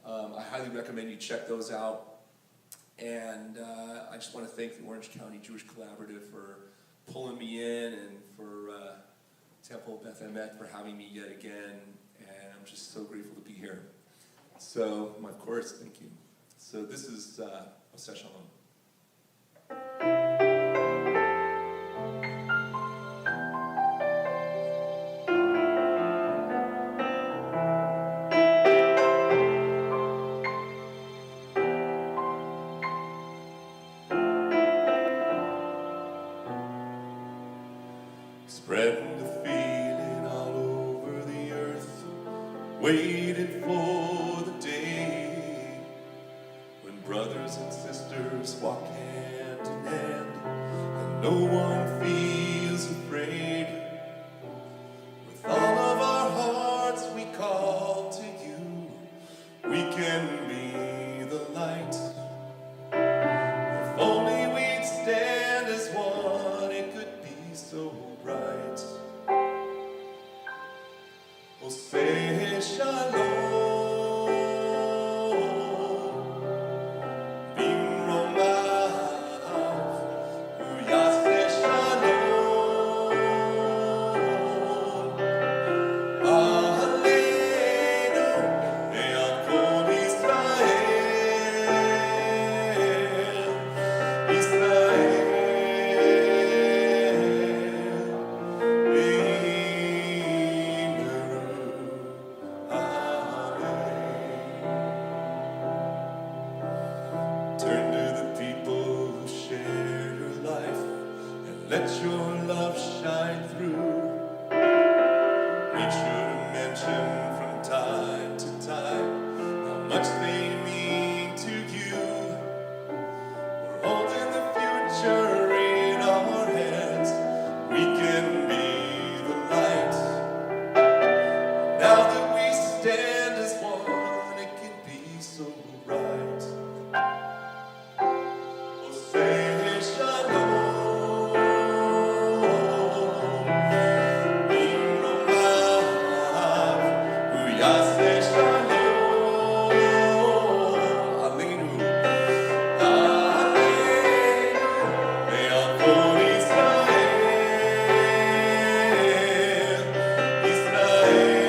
I highly recommend you check those out. And I just want to thank the Orange County Jewish Collaborative for pulling me in, and for Temple Beth Emet for having me yet again. And I'm just so grateful to be here. So, of course, thank you. So this is Oseh Shalom. Spreading the feeling all over the earth, waiting for the day when brothers and sisters walk hand in hand and no one feels afraid. With all of our hearts we call to you, we can be the light. If only we'd stand as one, it could be so bright. Oseh Shalom, Bimromav, Uyaseh Shalom, Aleinu, Ve'al Kol Israel, Israel. Turn to the people who share your life and let your love shine through. Make sure to mention from time to time how much they mean to you. We're holding the future in our hands. We can be the light. Now that we stand as one, it can be so right. Oseh Shalom, Bimromav, Uyaseh Shalom, Aleinu, Aleinu, Ve'al Kol Israel, Israel,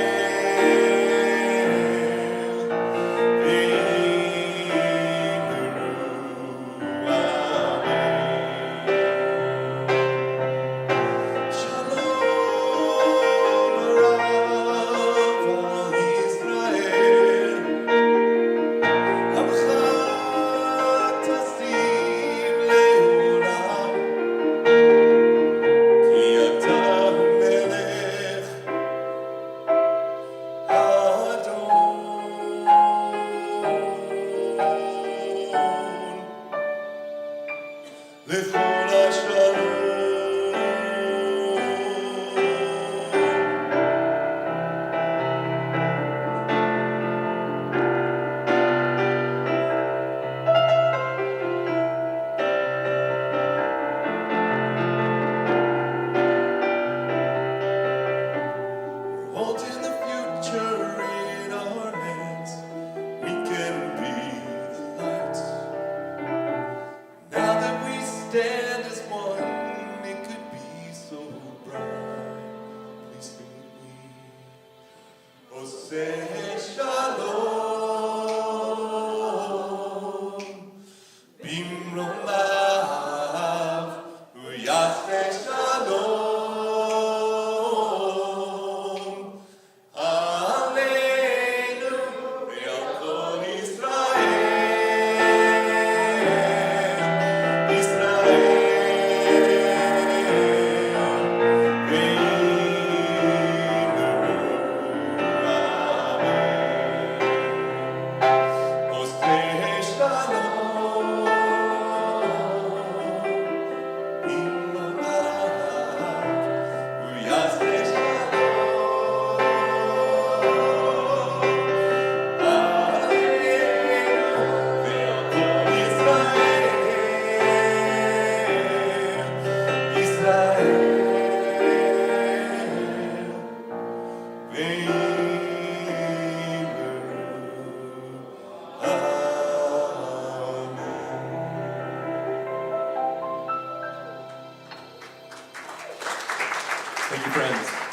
Thank you, friends. I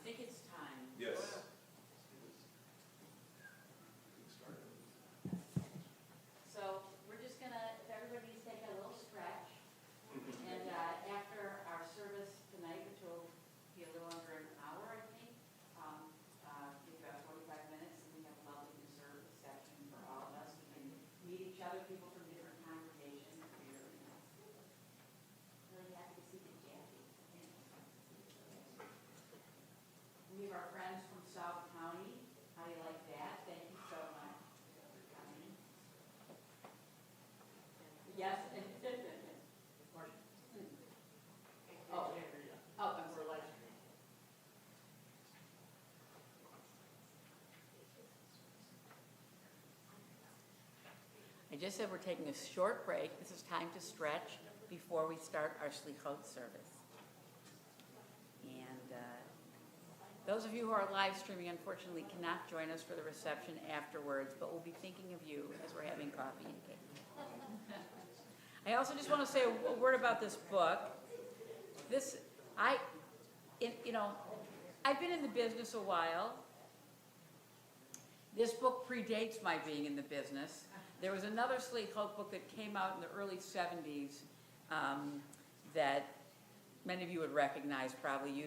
think it's time. Yes. So we're just gonna, if everybody needs to take a little stretch, and after our service tonight, which will be a little under an hour, I think, maybe about 45 minutes, and we have a lovely dessert reception for all of us. We can meet each other, people from different congregations. Really happy to see the Jackie. We have our friends from South County. How do you like that? Thank you so much for coming. Yes. Oh, I'm for life. I just said we're taking a short break. This is time to stretch before we start our Slichot service. And those of you who are live streaming, unfortunately, cannot join us for the reception afterwards, but we'll be thinking of you as we're having coffee and cake. I also just want to say a word about this book. I've been in the business a while. This book predates my being in the business. There was another Slichot book that came out in the early 70s that many of you would recognize, probably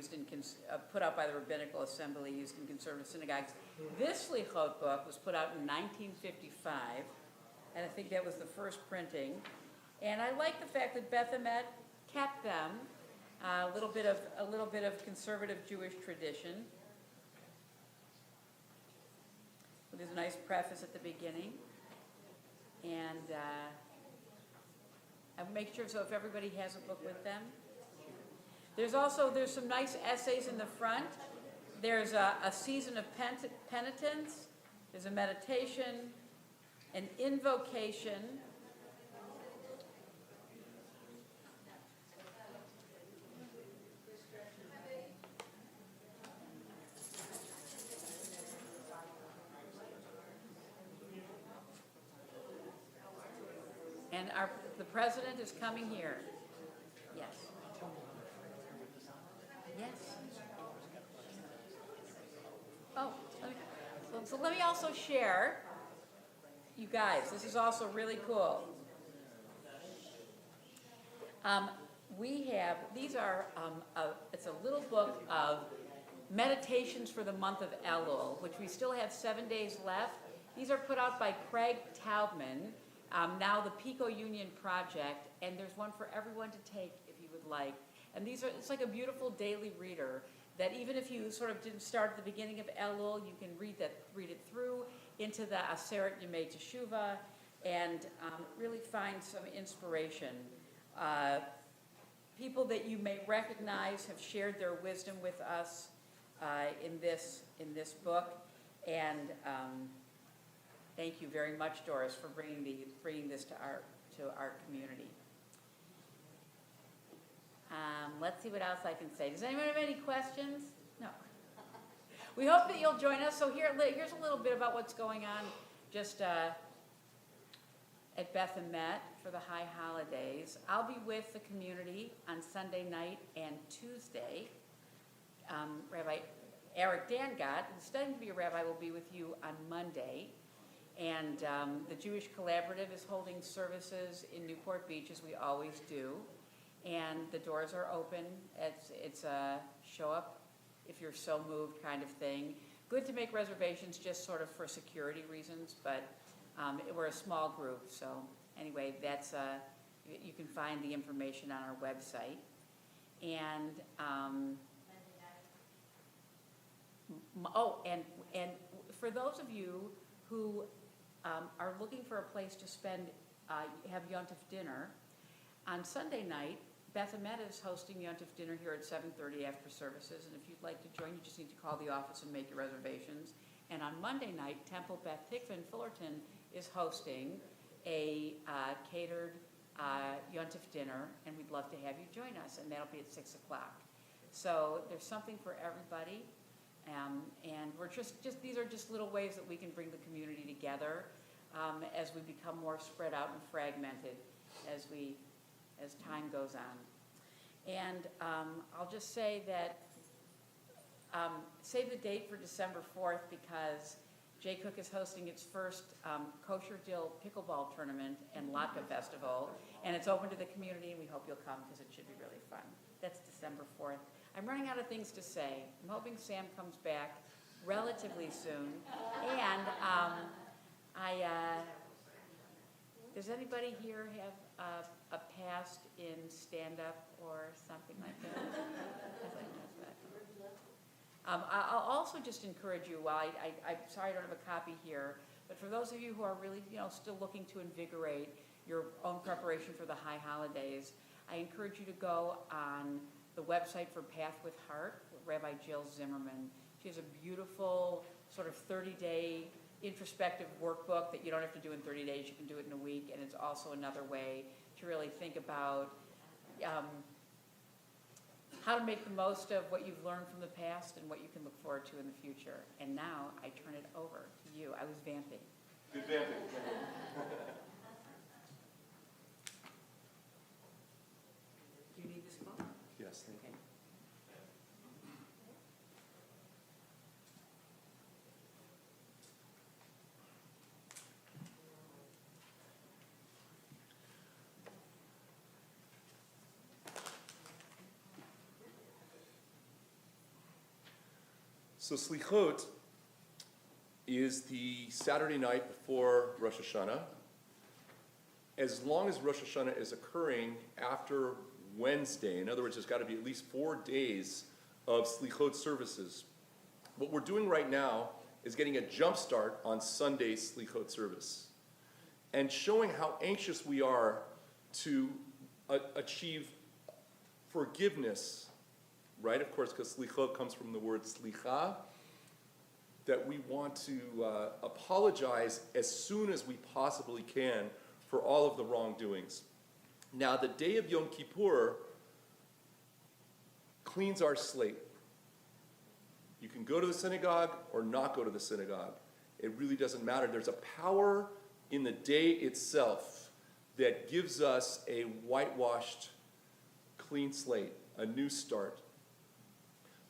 put out by the Rabbinical Assembly, used in conservative synagogues. This Slichot book was put out in 1955, and I think that was the first printing. And I like the fact that Beth Emet kept them, a little bit of conservative Jewish tradition. There's a nice preface at the beginning. And I make sure, so if everybody has a book with them. There's some nice essays in the front. There's a season of penitence. There's a meditation, an invocation. And the president is coming here. Yes. Yes. Oh, so let me also share, you guys, this is also really cool. It's a little book of meditations for the month of Elul, which we still have 7 days left. These are put out by Craig Taubman, now the Pico Union Project, and there's one for everyone to take if you would like. And it's like a beautiful daily reader that even if you sort of didn't start at the beginning of Elul, you can read it through into the Aseret Yemei Teshuvah and really find some inspiration. People that you may recognize have shared their wisdom with us in this book, and thank you very much, Doris, for bringing this to our community. Let's see what else I can say. Does anyone have any questions? No. We hope that you'll join us. So here's a little bit about what's going on just at Beth Emet for the high holidays. I'll be with the community on Sunday night and Tuesday. Rabbi Eric Dangot, who's studying to be a rabbi, will be with you on Monday. And the Jewish Collaborative is holding services in Newport Beach, as we always do. And the doors are open. It's a show up if you're so moved kind of thing. Good to make reservations just sort of for security reasons, but we're a small group. So anyway, you can find the information on our website. And and for those of you who are looking for a place to have Yontif dinner, on Sunday night, Beth Emet is hosting Yontif dinner here at 7:30 after services, and if you'd like to join, you just need to call the office and make your reservations. And on Monday night, Temple Beth Tikva in Fullerton is hosting a catered Yontif dinner, and we'd love to have you join us, and that'll be at 6 o'clock. So there's something for everybody, and we're these are just little ways that we can bring the community together as we become more spread out and fragmented as we as time goes on. And I'll just say that, save the date for December 4th because Jay Cook is hosting its first Kosher Dill Pickleball Tournament and Latke Festival, and it's open to the community, and we hope you'll come because it should be really fun. That's December 4th. I'm running out of things to say. I'm hoping Sam comes back relatively soon, and does anybody here have a past in stand-up or something like that? I'll also just encourage you, while I'm sorry I don't have a copy here, but for those of you who are really, still looking to invigorate your own preparation for the high holidays, I encourage you to go on the website for Path with Heart, with Rabbi Jill Zimmerman. She has a beautiful sort of 30-day introspective workbook that you don't have to do in 30 days, you can do it in a week, and it's also another way to really think about how to make the most of what you've learned from the past and what you can look forward to in the future. And now I turn it over to you. I was vamping. Good vamping. Do you need this book? Yes, thank you. Okay. So Slichot is the Saturday night before Rosh Hashanah. As long as Rosh Hashanah is occurring after Wednesday, in other words, there's got to be at least 4 days of Slichot services. What we're doing right now is getting a jump start on Sunday's Slichot service and showing how anxious we are to achieve forgiveness, right? Of course, because Slichot comes from the word slicha, that we want to apologize as soon as we possibly can for all of the wrongdoings. Now, the day of Yom Kippur cleans our slate. You can go to the synagogue or not go to the synagogue. It really doesn't matter. There's a power in the day itself that gives us a whitewashed, clean slate, a new start.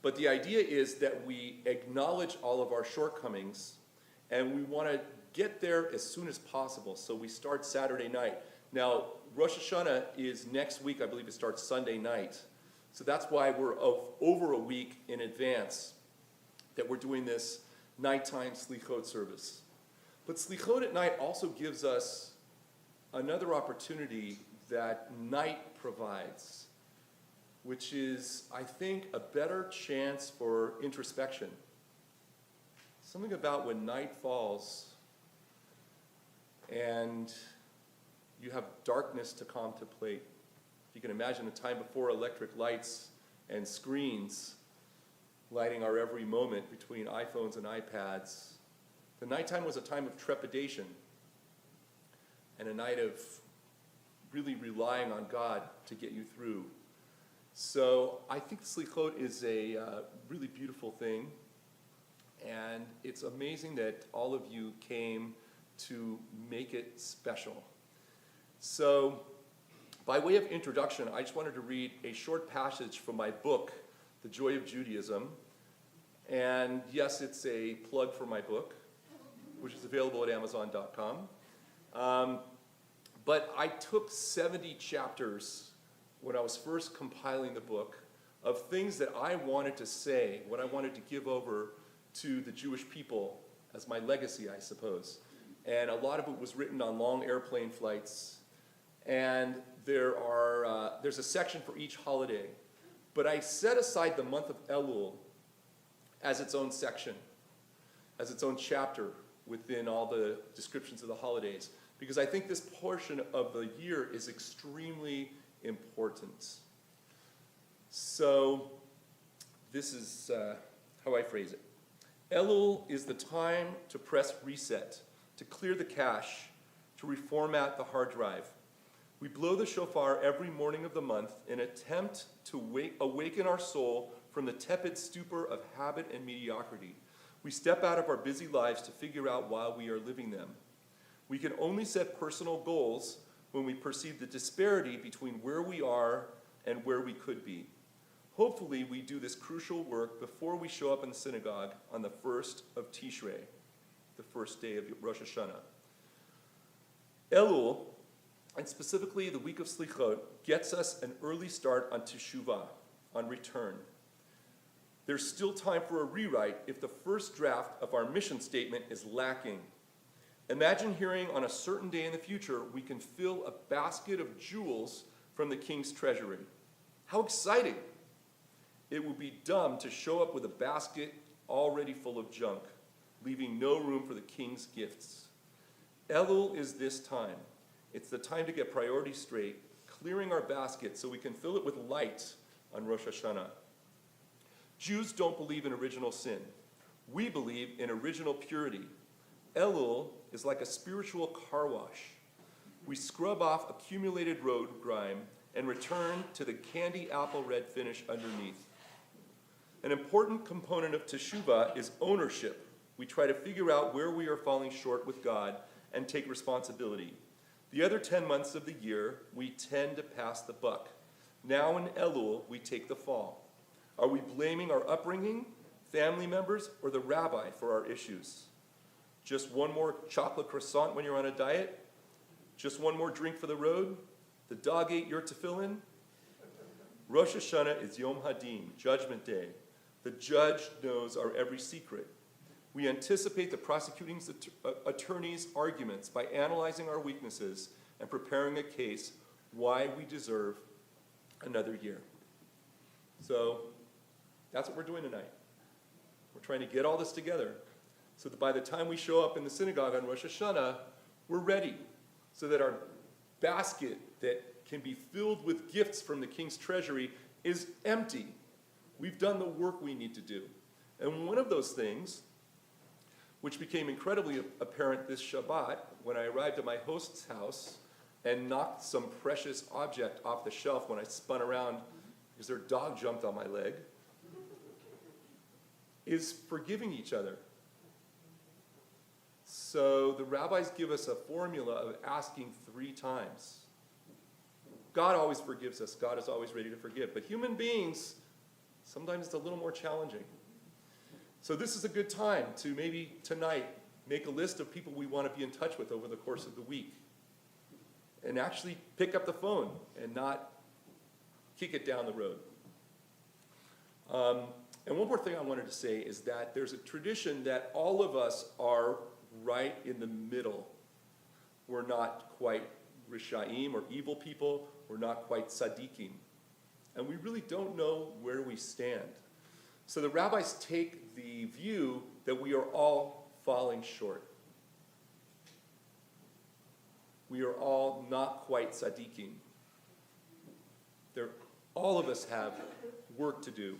But the idea is that we acknowledge all of our shortcomings and we want to get there as soon as possible. So we start Saturday night. Now, Rosh Hashanah is next week. I believe it starts Sunday night. So that's why we're over a week in advance that we're doing this nighttime Slichot service. But Slichot at night also gives us another opportunity that night provides, which is, I think, a better chance for introspection. Something about when night falls and you have darkness to contemplate. You can imagine a time before electric lights and screens lighting our every moment between iPhones and iPads. The nighttime was a time of trepidation and a night of really relying on God to get you through. So I think Slichot is a really beautiful thing, and it's amazing that all of you came to make it special. So by way of introduction, I just wanted to read a short passage from my book, The Joy of Judaism. And yes, it's a plug for my book, which is available at Amazon.com. But I took 70 chapters when I was first compiling the book of things that I wanted to say, what I wanted to give over to the Jewish people as my legacy, I suppose. And a lot of it was written on long airplane flights. And there's a section for each holiday. But I set aside the month of Elul as its own section, as its own chapter within all the descriptions of the holidays, because I think this portion of the year is extremely important. So this is how I phrase it. Elul is the time to press reset, to clear the cache, to reformat the hard drive. We blow the shofar every morning of the month in an attempt to awaken our soul from the tepid stupor of habit and mediocrity. We step out of our busy lives to figure out why we are living them. We can only set personal goals when we perceive the disparity between where we are and where we could be. Hopefully, we do this crucial work before we show up in the synagogue on the 1st of Tishrei, the first day of Rosh Hashanah. Elul, and specifically the week of Slichot, gets us an early start on Teshuvah, on return. There's still time for a rewrite if the first draft of our mission statement is lacking. Imagine hearing on a certain day in the future we can fill a basket of jewels from the king's treasury. How exciting! It would be dumb to show up with a basket already full of junk, leaving no room for the king's gifts. Elul is this time. It's the time to get priorities straight, clearing our basket so we can fill it with light on Rosh Hashanah. Jews don't believe in original sin. We believe in original purity. Elul is like a spiritual car wash. We scrub off accumulated road grime and return to the candy apple red finish underneath. An important component of Teshuvah is ownership. We try to figure out where we are falling short with God and take responsibility. The other 10 months of the year, we tend to pass the buck. Now in Elul, we take the fall. Are we blaming our upbringing, family members, or the rabbi for our issues? Just one more chocolate croissant when you're on a diet? Just one more drink for the road? The dog ate your tefillin? Rosh Hashanah is Yom Hadin, Judgment Day. The judge knows our every secret. We anticipate the prosecuting attorney's arguments by analyzing our weaknesses and preparing a case why we deserve another year. So that's what we're doing tonight. We're trying to get all this together so that by the time we show up in the synagogue on Rosh Hashanah, we're ready, so that our basket that can be filled with gifts from the king's treasury is empty. We've done the work we need to do. And one of those things, which became incredibly apparent this Shabbat when I arrived at my host's house and knocked some precious object off the shelf when I spun around because their dog jumped on my leg, is forgiving each other. So the rabbis give us a formula of asking 3 times. God always forgives us. God is always ready to forgive. But human beings, sometimes it's a little more challenging. So this is a good time to maybe tonight make a list of people we want to be in touch with over the course of the week. And actually pick up the phone and not kick it down the road. And one more thing I wanted to say is that there's a tradition that all of us are right in the middle. We're not quite Rishaim or evil people. We're not quite Tzaddikim. And we really don't know where we stand. So the rabbis take the view that we are all falling short. We are all not quite tzaddikim. All of us have work to do.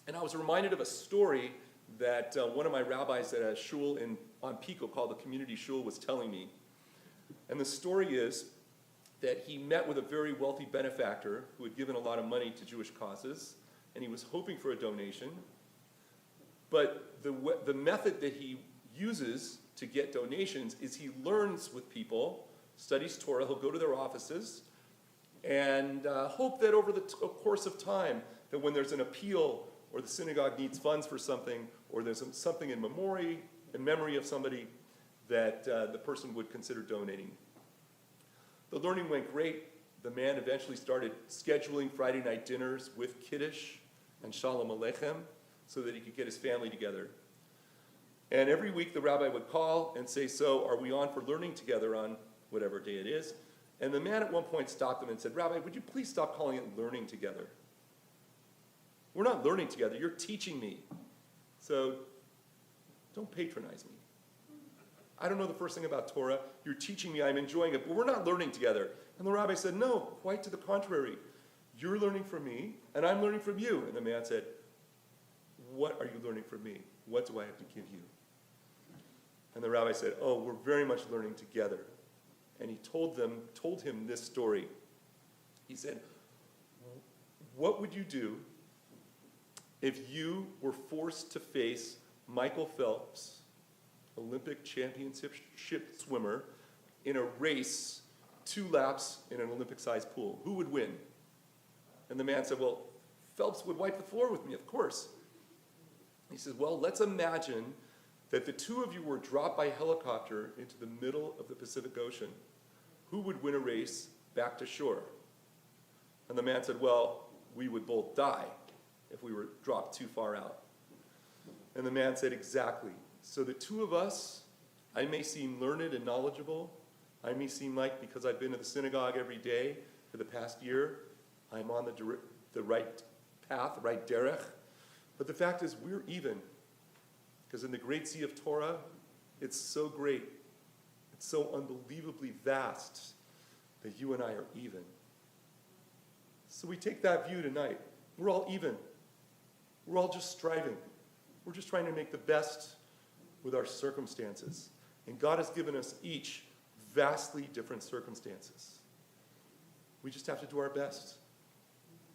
And I was reminded of a story that one of my rabbis at a shul on Pico called the Community Shul was telling me. And the story is that he met with a very wealthy benefactor who had given a lot of money to Jewish causes, and he was hoping for a donation. But the method that he uses to get donations is he learns with people, studies Torah, he'll go to their offices, and hope that over the course of time, that when there's an appeal or the synagogue needs funds for something, or there's something in memory of somebody, that the person would consider donating. The learning went great. The man eventually started scheduling Friday night dinners with Kiddush and Shalom Aleichem so that he could get his family together. And every week the rabbi would call and say, so are we on for learning together on whatever day it is? And the man at one point stopped him and said, Rabbi, would you please stop calling it learning together? We're not learning together, you're teaching me. So don't patronize me. I don't know the first thing about Torah, you're teaching me, I'm enjoying it, but we're not learning together. And the rabbi said, no, quite to the contrary. You're learning from me, and I'm learning from you. And the man said, what are you learning from me? What do I have to give you? And the rabbi said, oh, we're very much learning together. And he told him this story. He said, what would you do if you were forced to face Michael Phelps, Olympic championship swimmer, in a race 2 laps in an Olympic-sized pool. Who would win? And the man said, well, Phelps would wipe the floor with me, of course. He says, well, let's imagine that the 2 of you were dropped by helicopter into the middle of the Pacific Ocean. Who would win a race back to shore? And the man said, well, we would both die if we were dropped too far out. And the man said, exactly. So the 2 of us, I may seem learned and knowledgeable. I may seem like, because I've been to the synagogue every day for the past year, I'm on the right path, the right derech. But the fact is, we're even. Because in the great sea of Torah, it's so great, it's so unbelievably vast that you and I are even. So we take that view tonight. We're all even. We're all just striving. We're just trying to make the best with our circumstances. And God has given us each vastly different circumstances. We just have to do our best.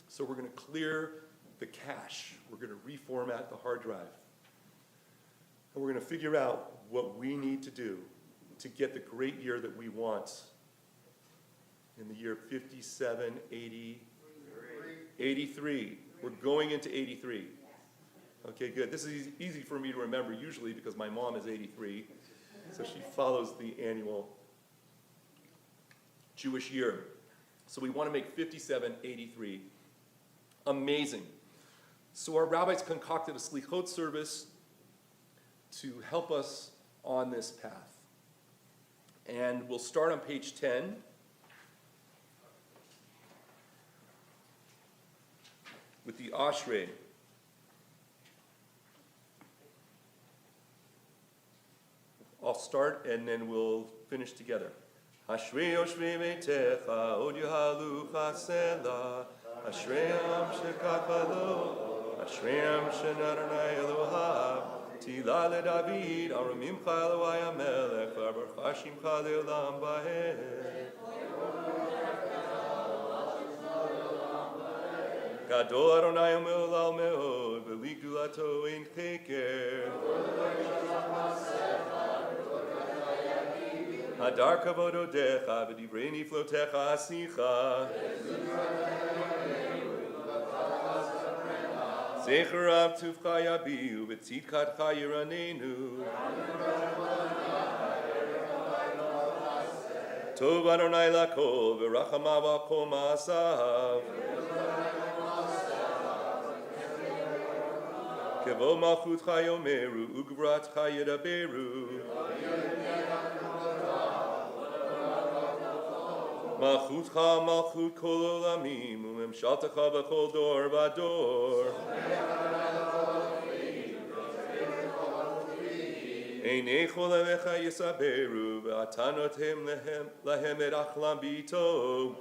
So we're going to clear the cache. We're going to reformat the hard drive. And we're going to figure out what we need to do to get the great year that we want in the year 57, 80, 83. We're going into 83. Okay, good. This is easy for me to remember usually because my mom is 83, so she follows the annual Jewish year. So we want to make 57, 83 amazing. So our rabbis concocted a slichot service to help us on this path. And we'll start on page 10. With the Ashrei. I'll start and then we'll finish together. Ashrei yoshvei beitecha od yahalu chasela Ashreim shekafalo Ashreim shenadonai Elohav Tila leDavid arumimcha Eloi hamelech v'abaruch shimcha le'olam ba'ed Gadol Adonai u'me'olal me'od, v'li gdulato ein cheker. Hadar kavod odecha, v'divrei niflotecha asicha. Zecher av tuvcha yabiu, v'tzidkatcha yiranenu. Tov Adonai lakol, v'rachamav al kol ma'asav. Kevo malchutcha yomeru, ugvratcha yedaberu. Malchutcha malchut kol olamim, umemshaltecha b'chol dor v'ador. Einecho levecha yisaberu, v'atanotem lehem et achlam b'ito.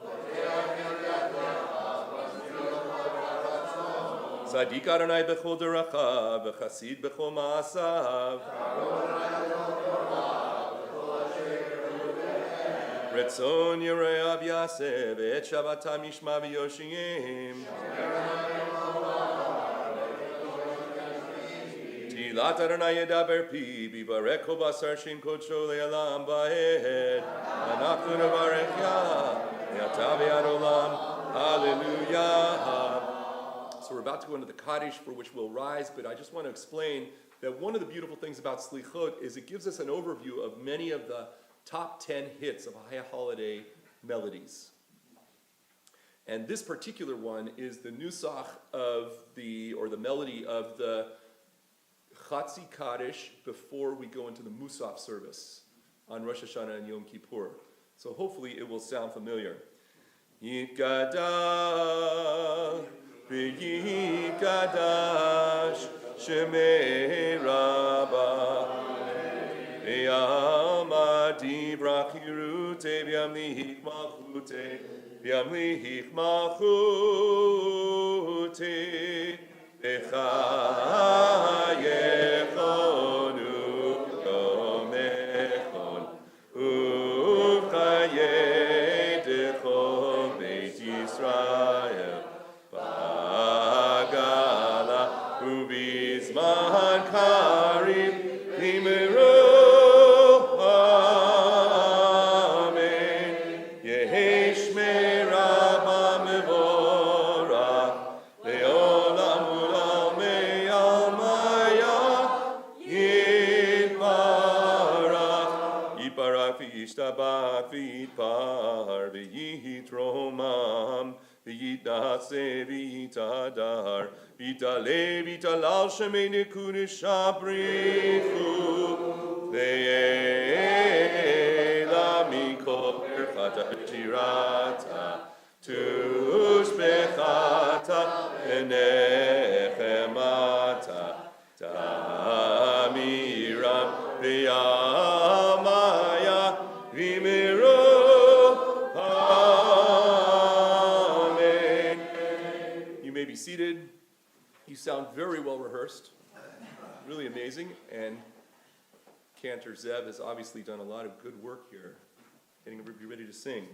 Tzadik Adonai b'chol derachav, v'chasid b'chol ma'asav. Retzon yirei av yaseh, v'et shavatam yishma v'yoshiyim. Tilat Adonai yedaber pi, v'yivarech kol basar shem kodsho le'olam ba'ed. Anachnu nevarech ya, yata v'yad olam. Hallelujah. So we're about to go into the Kaddish, for which we'll rise, but I just want to explain that one of the beautiful things about Slichot is it gives us an overview of many of the top 10 hits of high holiday melodies. And this particular one is the nusach of the melody of the Chatzi Kaddish before we go into the Musaf service on Rosh Hashanah and Yom Kippur. So hopefully it will sound familiar. Yitgadal V'yikadash Shemei Rabbah V'yamadi Brachirute V'yamlihik Malchute V'yamlihik Malchute V'chayechonu Yomechon Uvchayedecho Beit Yisrael Ubizman karim limeru amen. Yishtabach v'yishtabach v'yitpar v'yitromam v'yitnase v'yitadar v'yitale v'yitalal shemei nekudesh abrichu ve'ela mikol erchata tirata tushbechata enechemata tamiram v'yamaya v'miro. Amen. You may be seated. You sound very well rehearsed. Really amazing. And Cantor Zev has obviously done a lot of good work here, getting you ready to sing.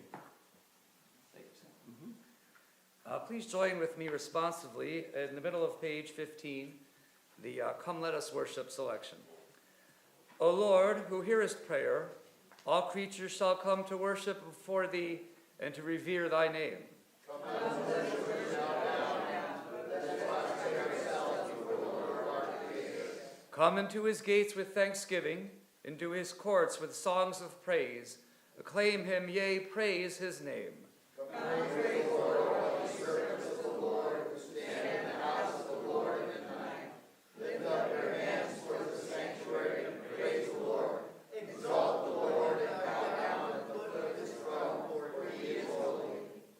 Please join with me responsively in the middle of page 15, the Come Let Us Worship selection. O Lord, who hearest prayer, all creatures shall come to worship before thee and to revere thy name. Come into his gates with thanksgiving, into his courts with songs of praise. Acclaim him, yea, praise his name.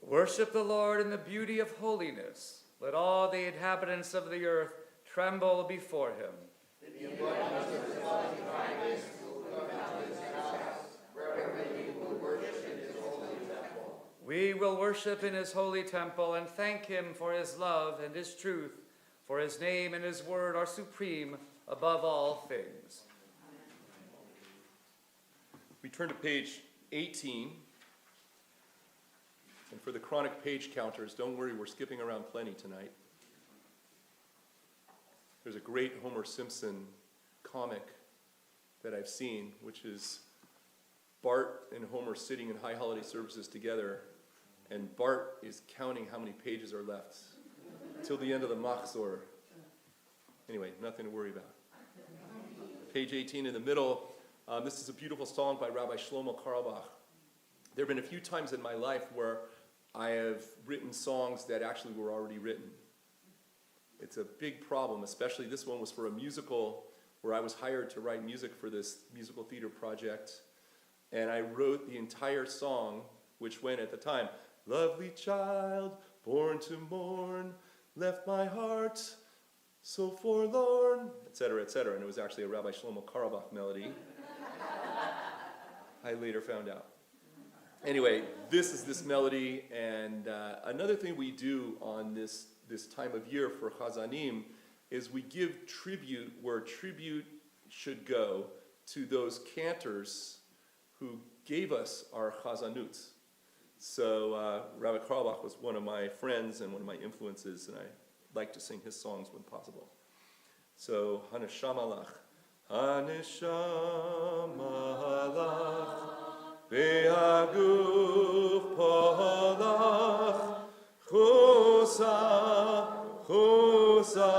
Worship the Lord in the beauty of holiness. Let all the inhabitants of the earth tremble before him. We will worship in his holy temple and thank him for his love and his truth, for his name and his word are supreme above all things. We turn to page 18. And for the chronic page counters, don't worry, we're skipping around plenty tonight. There's a great Homer Simpson comic that I've seen, which is Bart and Homer sitting in high holiday services together, and Bart is counting how many pages are left till the end of the Machzor. Anyway, nothing to worry about. Page 18 in the middle, this is a beautiful song by Rabbi Shlomo Carlebach. There have been a few times in my life where I have written songs that actually were already written. It's a big problem, especially this one was for a musical where I was hired to write music for this musical theater project. And I wrote the entire song, which went at the time, lovely child, born to mourn, left my heart so forlorn, etc., etc. And it was actually a Rabbi Shlomo Carlebach melody. I later found out. Anyway, this is this melody, and another thing we do on this time of year for Chazanim is we give tribute where tribute should go to those cantors who gave us our Chazanuts. So Rabbi Carlebach was one of my friends and one of my influences, and I like to sing his songs when possible. So, Haneshamalach. Haneshamalach. Ve'aguf polach, chusa, chusa,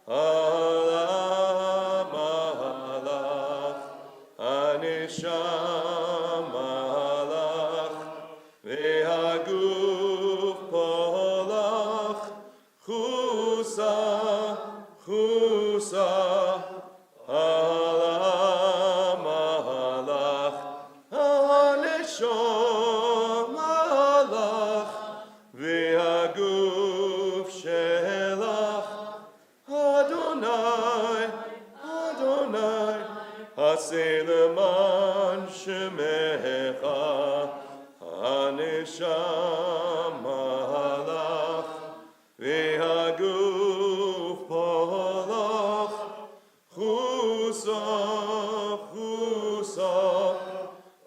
alamalach, anishamalach, ve'aguf polach, chusa, chusa, Leman shemecha haneshamalach ve'aguf polach chusa chusa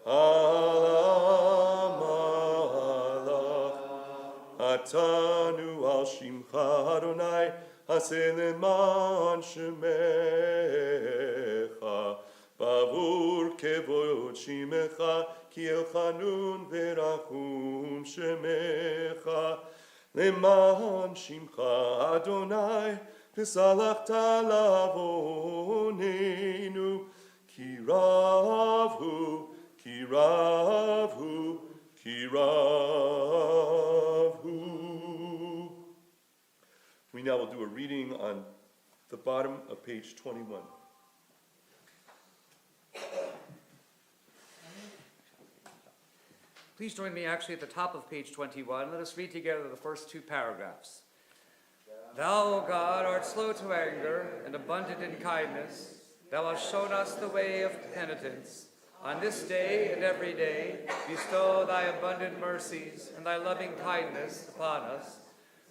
alamalach atanu al shimcha Adonai haseh leman shemecha Bavur kevod shimecha, ki el chanun verachum shemecha, leman shimcha Adonai, v'salachta lavonenu, ki rav hu Kiravhu, Kiravhu. We now will do a reading on the bottom of page 21. Please join me actually at the top of page 21. Let us read together the first two paragraphs. Thou, O God, art slow to anger and abundant in kindness. Thou hast shown us the way of penitence. On this day and every day, bestow thy abundant mercies and thy loving kindness upon us.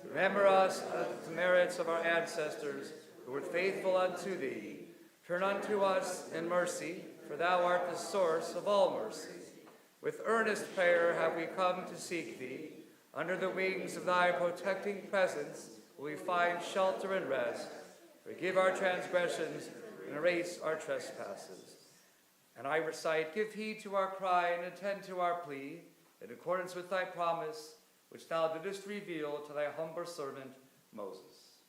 Remember us the merits of our ancestors who were faithful unto thee. Turn unto us in mercy, for thou art the source of all mercy. With earnest prayer have we come to seek thee. Under the wings of thy protecting presence will we find shelter and rest. Forgive our transgressions and erase our trespasses. And I recite, give heed to our cry and attend to our plea, in accordance with thy promise, which thou didst reveal to thy humble servant Moses.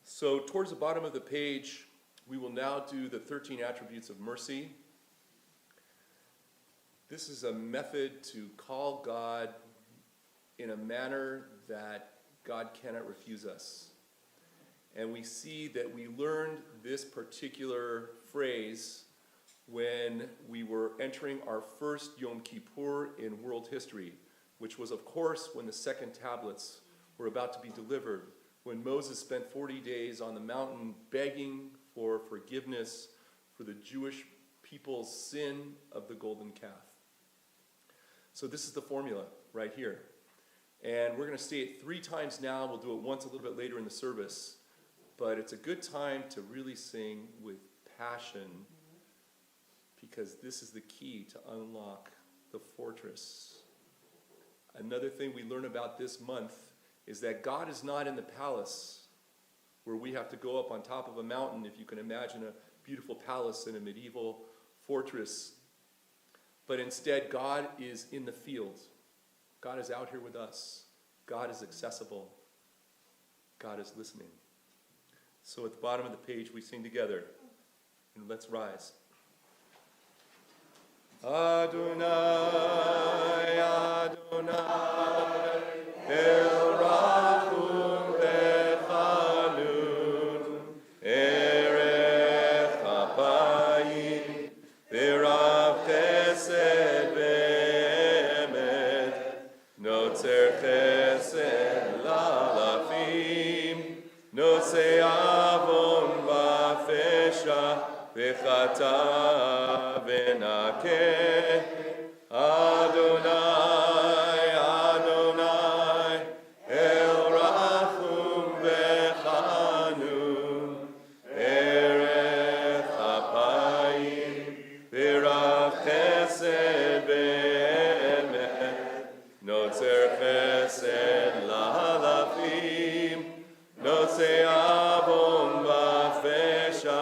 So towards the bottom of the page, we will now do the 13 attributes of mercy. This is a method to call God in a manner that God cannot refuse us. And we see that we learned this particular phrase when we were entering our first Yom Kippur in world history, which was, of course, when the second tablets were about to be delivered, when Moses spent 40 days on the mountain begging for forgiveness for the Jewish people's sin of the golden calf. So this is the formula right here. And we're going to say it 3 times now. We'll do it once a little bit later in the service. But it's a good time to really sing with passion, because this is the key to unlock the fortress. Another thing we learn about this month is that God is not in the palace where we have to go up on top of a mountain, if you can imagine a beautiful palace in a medieval fortress. But instead, God is in the field. God is out here with us. God is accessible. God is listening. So at the bottom of the page, we sing together. And let's rise. Adonai, Adonai, El Rachum Lechanun, Erech Apayim, V'rav Chesed Ve'emet, Notzer Chesed Lalafim, Notze Avon V'Fesha, V'chata V'nakeh, Adonai, Adonai, El Rachum V'Chanun, Erech Apayim, V'rav Chesed Ve'emet, Notzer Chesed Lalafim, Notze Avon V'Fesha,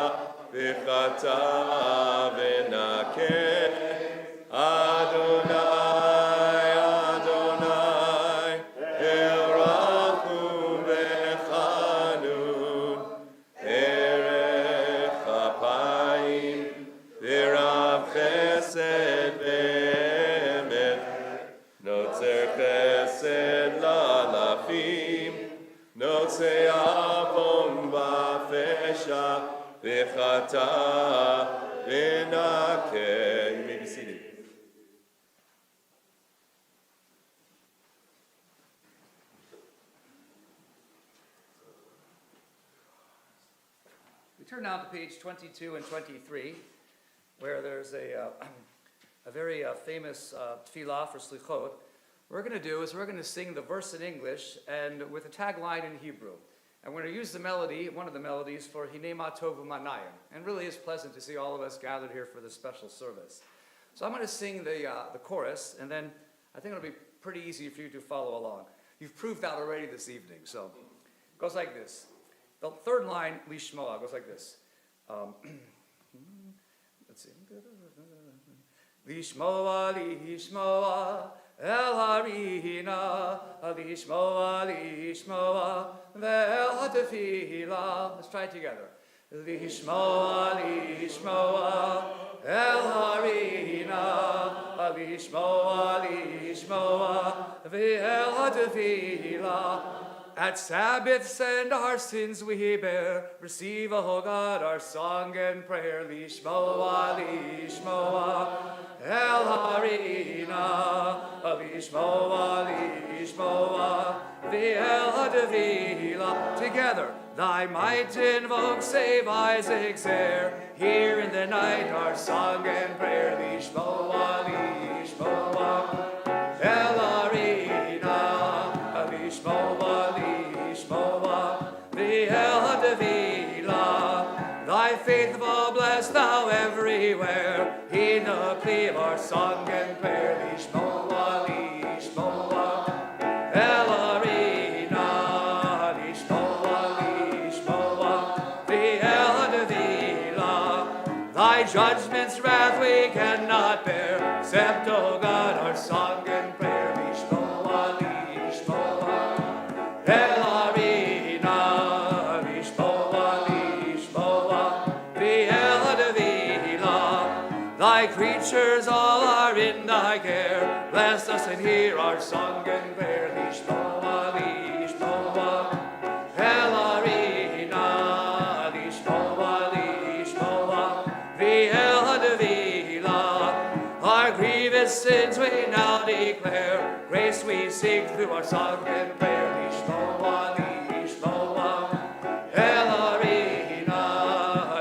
V'chata V'nakeh, Adonai, Adonai, El Rachum V'Chanun, Erech Apayim, V'rav Chesed Ve'emet, Notzer Chesed Lalafim, Notze Avon V'Fesha, V'chata V'nakeh. You may be seated. We turn now to page 22 and 23, where there's a very famous tefillah for slichot. What we're going to do is we're going to sing the verse in English and with a tagline in Hebrew. And we're going to use the melody, one of the melodies, for Hinei Ma Tov U'Manayim. And really is pleasant to see all of us gathered here for this special service. So I'm going to sing the chorus, and then I think it'll be pretty easy for you to follow along. You've proved that already this evening, so it goes like this. The third line, Lishmoa, goes like this. Let's see. Lishmoa, Lishmoa, El Harina, Lishmoa, Lishmoa, Ve'el HaTefillah. Let's try it together. Lishmoa, Lishmoa, El Harina. Tefillah. At Sabbaths and our sins we bear, receive, O God, our song and prayer. Lishmoa, Lishmoa, El Harina, Lishmoa, Lishmoa, V'el Tefillah. Together, thy might invoke, save Isaac's heir. Here in the night our song and prayer. Lishmoa, Lishmoa, El Harina, Lishmoa, Lishmoa, V'el Tefillah. Thy faithful bless thou everywhere. In the plea of our song and prayer. Lishmoa, Lishmoa, El Harina, Lishmoa, Lishmoa, V'el Tefillah. Thy judgment's wrath we cannot bear, except, O God, our song and prayer. Lishmoa, Lishmoa, El Harina, Lishmoa, Lishmoa, V'el Tefillah. Thy creatures all are in thy care. Bless us and hear our song and prayer. Lishmoa, Lishmoa, El Harina, Lishmoa, Lishmoa, V'el Tefillah. Our grievous sins we now declare. Grace we seek through our song and prayer. Lishmoa, Lishmoa, El Harina,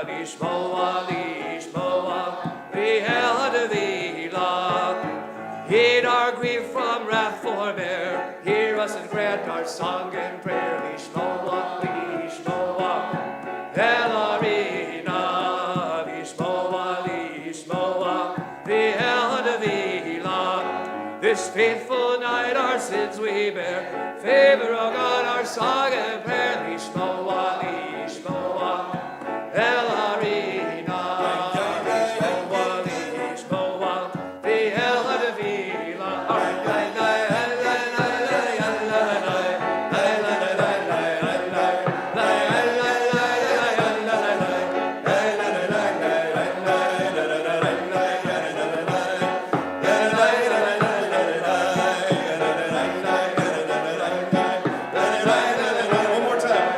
Lishmoa, Lishmoa, V'el Tefillah. Hid our grief from wrath forbear. Hear us and grant our song and prayer. Lishmoa, Lishmoa, El Harina, Lishmoa, Lishmoa, V'el Tefillah. This faithful night our sins we bear. Favor, O God, our song and prayer. Lishmoa, Lishmoa, El Harina, Lishmoa, Lishmoa, V'el Tefillah. One more time.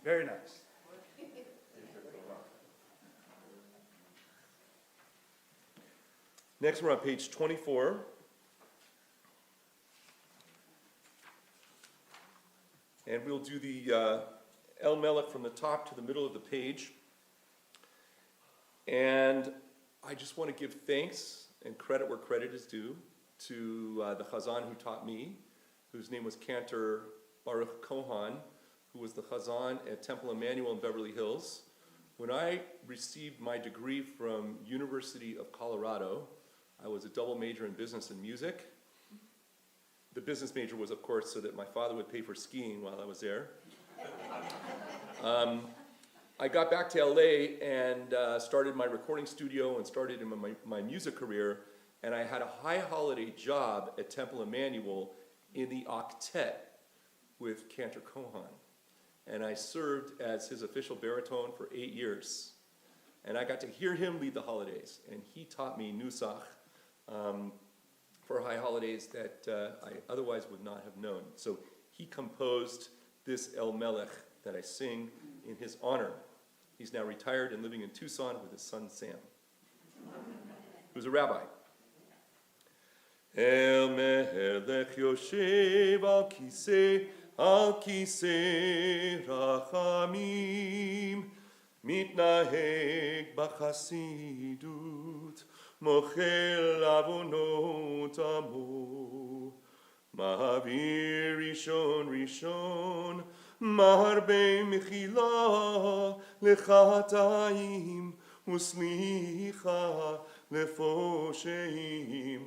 Very nice. Next, we're on page 24. And we'll do the El Melech from the top to the middle of the page. And I just want to give thanks and credit where credit is due to the Chazan who taught me, whose name was Cantor Baruch Kohan, who was the Chazan at Temple Emmanuel in Beverly Hills. When I received my degree from University of Colorado, I was a double major in business and music. The business major was, of course, so that my father would pay for skiing while I was there. I got back to LA and started my recording studio and started in my music career, and I had a high holiday job at Temple Emmanuel in the octet with Cantor Kohan. And I served as his official baritone for 8 years. And I got to hear him lead the holidays, and he taught me Nusach for high holidays that I otherwise would not have known. So he composed this El Melech that I sing in his honor. He's now retired and living in Tucson with his son Sam, who's a rabbi. El Melech Yoshev al kisei rachamim, mitnaheg b'chasidut, mochel avonot amo, ma'avir rishon, marbe mechila lechatayim, uslicha lefosheim,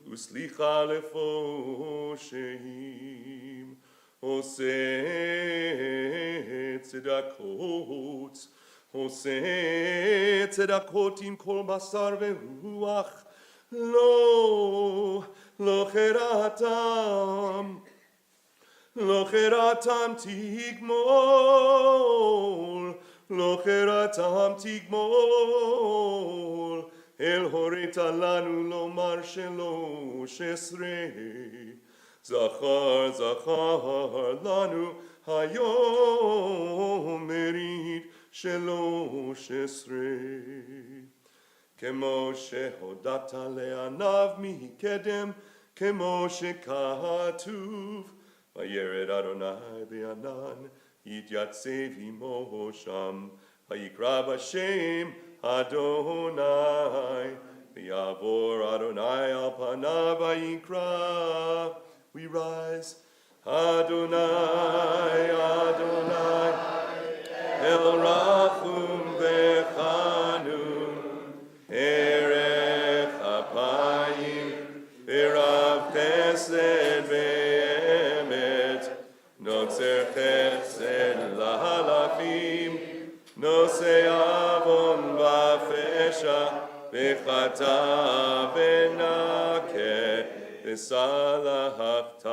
uslicha lefosheim, oseh tzedakot, עושה צדקות עם כל בשר ורוח, לא חרתם. לא חרתם תגמול, לא חרתם תגמול, אל הורית לנו לומר 13, זכר זכר לנו היום מרית 13. כמו שהודעת לעניו מקדם, כמו שכתוב, וירד אדוני בענן, יתייצב עמו שם, ויקרא בשם אדוני, ויעבור אדוני על פניו ויקרא. We rise, אדוני, אדוני, אל רחום וחנון, ערך אפיים, ורב חסד ואמת, נוצר חסד להלכים, נושא עוון ופשע, וחטא ונקה, וסלחת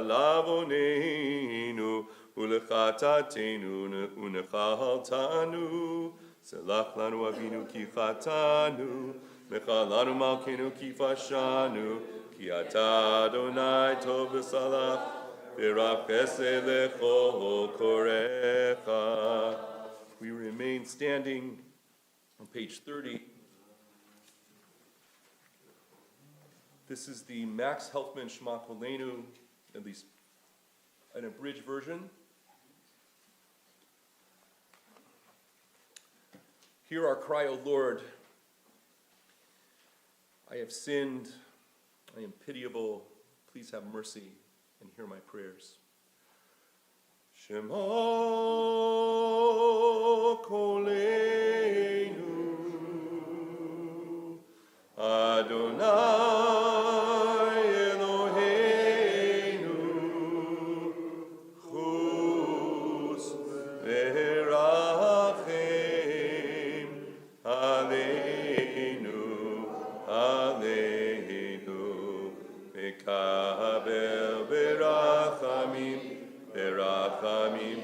לעווננו ולחטאתנו ונחלתנו. סלח לנו אבינו כי חטאנו, מחל לנו מלכנו כי פשענו, כי אתה אדוני טוב וסלח, ורב חסד לכל קוראיך. We remain standing on page 30. This is the Max Helfman Shema Kolenu, at least an abridged version. Hear our cry, O Lord. I have sinned. I am pitiable. Please have mercy and hear my prayers. Shema Kolenu Adonai Eloheinu Chus Verachem Aleinu Aleinu Mekabel Berachamim Berachamim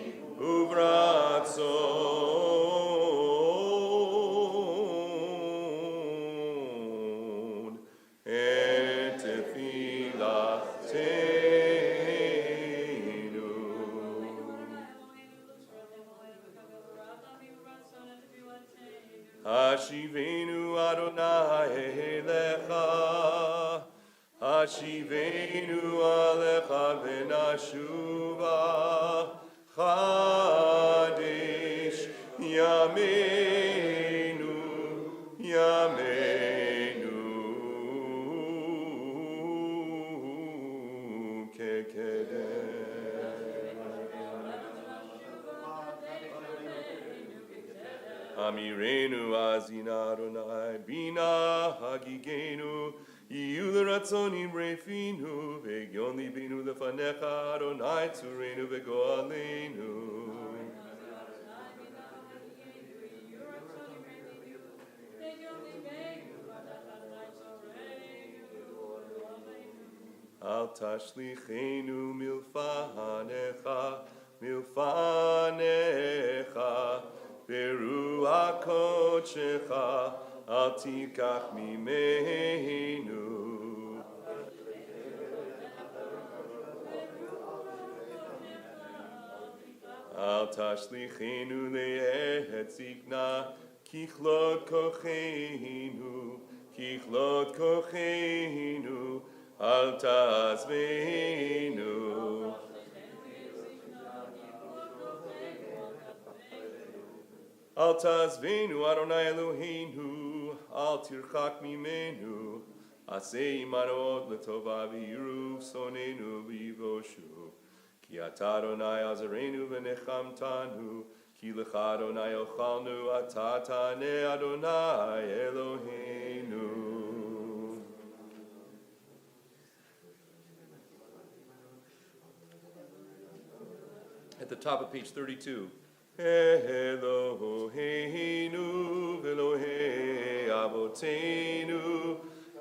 Uvratzon Et Tefilateinu Hashivenu Adonai Elecha Hashivenu Alecha V'nashuva Chadesh Yameinu Yameinu Kekedem Amirenu Azina Adonai Bina Hagigenu Yiyu l'ratzonim refinu V'gyon libinu lefanecha Adonai tzurenu v'go'alenu Al tashlichenu milfanecha Milfanecha Beruach kodshecha Al tikach mimenu Al tashlichenu le'et zikna Kichlot kocheinu Al tazvenu Al tazvenu Adonai Eloheinu Al tirchak mimenu Asei imanot l'tova v'yiru sonenu v'yivoshu Ki ata Adonai azarenu v'nechamtanu Ki lecha Adonai ochalnu ata taneh Adonai Eloheinu. At the top of page 32. Eloheinu v'Elohei Avotenu,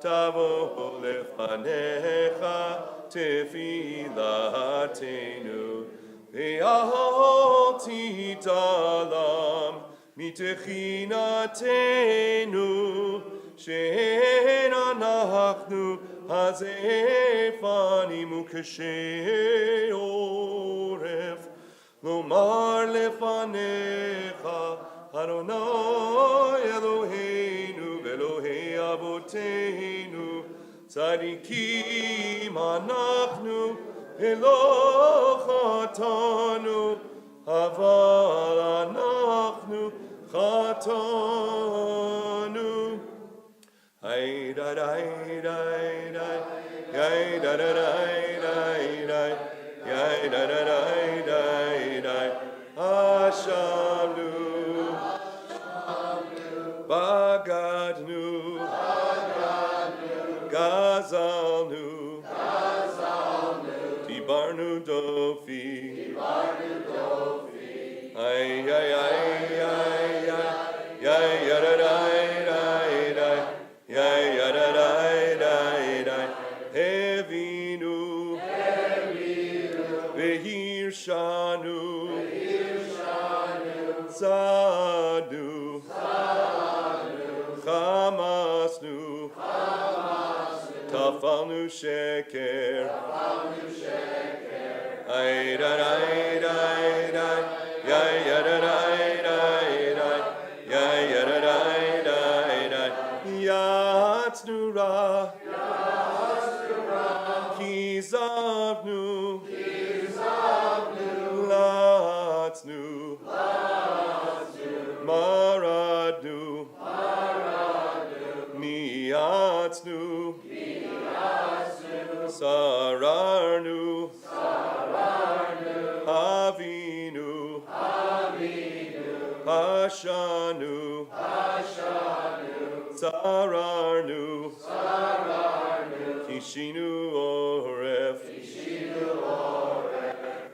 Tavo lefanecha tefilatenu, ve'alti talam mitechinatenu, she'en anachnu hazefanimu k'shei oref, lomar lefanecha Adonai Eloheinu v'Elohei Avotenu, tzadikim anachnu v'lo chatanu, aval anachnu chatanu. Ay da da da da, ay da da da da da, ay da da da da da, Hashamnu, Bagadnu, Gazalnu, Tibarnu Dofi, ay ay ay ay ay, ay da da da da, ay da da da da, Hevinu, Vehirshanu, Sadu, Chamasnu, Tafalnu Sheker, ay da da da da, ay da da da da, ay da da da da, Yatznu Ra, Kizavnu, Latznu, Maradnu, Miatznu, Sararnu, Avinu, Hashanu, Sararnu, Kishinu Oref,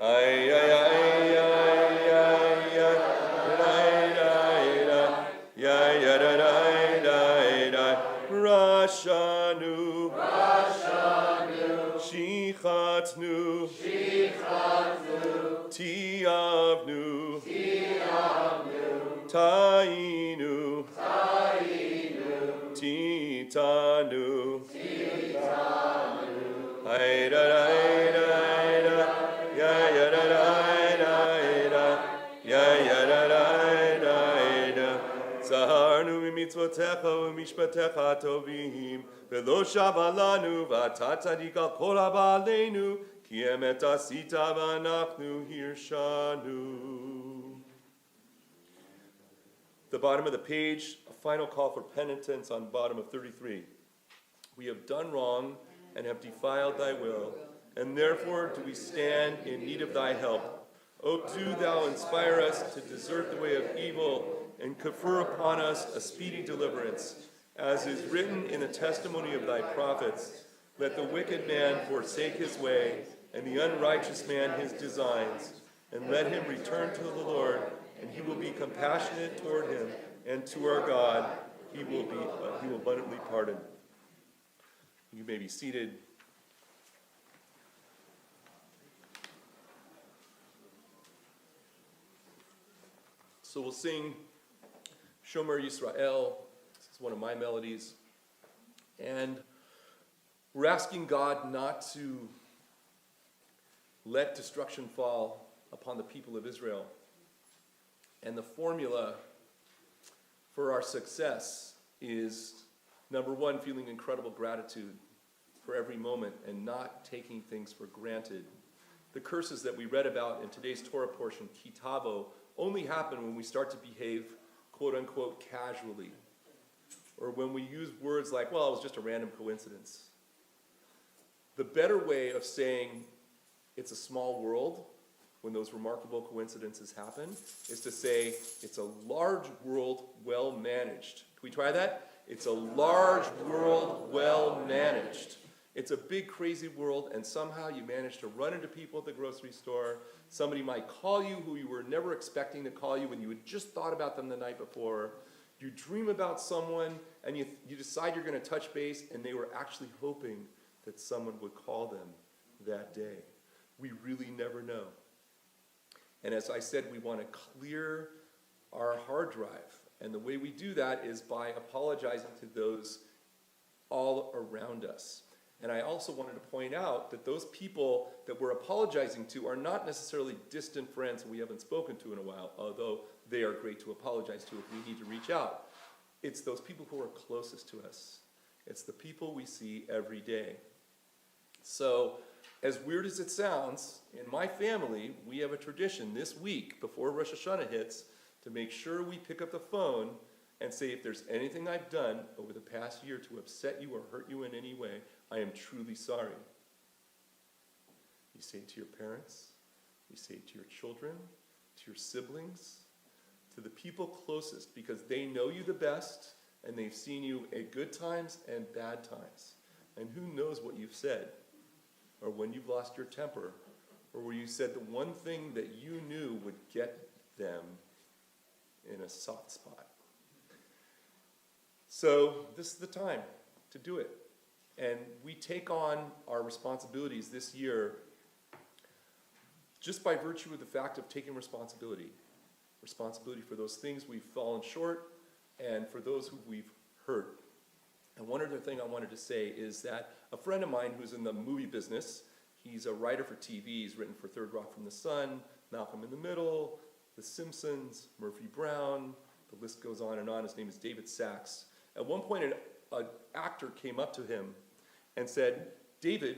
ay ay ay ay ay ay, Rashanu, Shichatnu, Tiavnu, Tainu, Titanu, ay da da da da, ya ya da da da da, ya ya da da da da. Zaharnu mitzvotecha u'mishpatecha tovim, v'lo shava lanu v'ata tzadika kol haba aleinu, ki emet asita v'anachnu hirshanu. The bottom of the page, a final call for penitence on bottom of 33. We have done wrong and have defiled thy will, and therefore do we stand in need of thy help. O do thou inspire us to desert the way of evil and confer upon us a speedy deliverance. As is written in the testimony of thy prophets, let the wicked man forsake his way, and the unrighteous man his designs, and let him return to the Lord, and he will be compassionate toward him, and to our God he will abundantly pardon. You may be seated. So we'll sing Shomer Yisrael. This is one of my melodies. And we're asking God not to let destruction fall upon the people of Israel. And the formula for our success is, number one, feeling incredible gratitude for every moment and not taking things for granted. The curses that we read about in today's Torah portion, kitavo, only happen when we start to behave, quote unquote, casually. Or when we use words like, well, it was just a random coincidence. The better way of saying it's a small world when those remarkable coincidences happen is to say it's a large world well managed. Can we try that? It's a large world well managed. It's a big, crazy world, and somehow you manage to run into people at the grocery store. Somebody might call you who you were never expecting to call you when you had just thought about them the night before. You dream about someone, and you decide you're going to touch base, and they were actually hoping that someone would call them that day. We really never know. And as I said, we want to clear our hard drive. And the way we do that is by apologizing to those all around us. And I also wanted to point out that those people that we're apologizing to are not necessarily distant friends we haven't spoken to in a while, although they are great to apologize to if we need to reach out. It's those people who are closest to us. It's the people we see every day. So, as weird as it sounds, in my family, we have a tradition this week before Rosh Hashanah hits to make sure we pick up the phone and say, if there's anything I've done over the past year to upset you or hurt you in any way, I am truly sorry. You say it to your parents, you say it to your children, to your siblings, to the people closest, because they know you the best and they've seen you at good times and bad times. And who knows what you've said, or when you've lost your temper, or where you said the one thing that you knew would get them in a soft spot. So this is the time to do it. And we take on our responsibilities this year just by virtue of the fact of taking responsibility. Responsibility for those things we've fallen short and for those who we've hurt. And one other thing I wanted to say is that a friend of mine who's in the movie business, he's a writer for TV, he's written for Third Rock from the Sun, Malcolm in the Middle, The Simpsons, Murphy Brown, the list goes on and on. His name is David Sachs. At one point, an actor came up to him and said, David,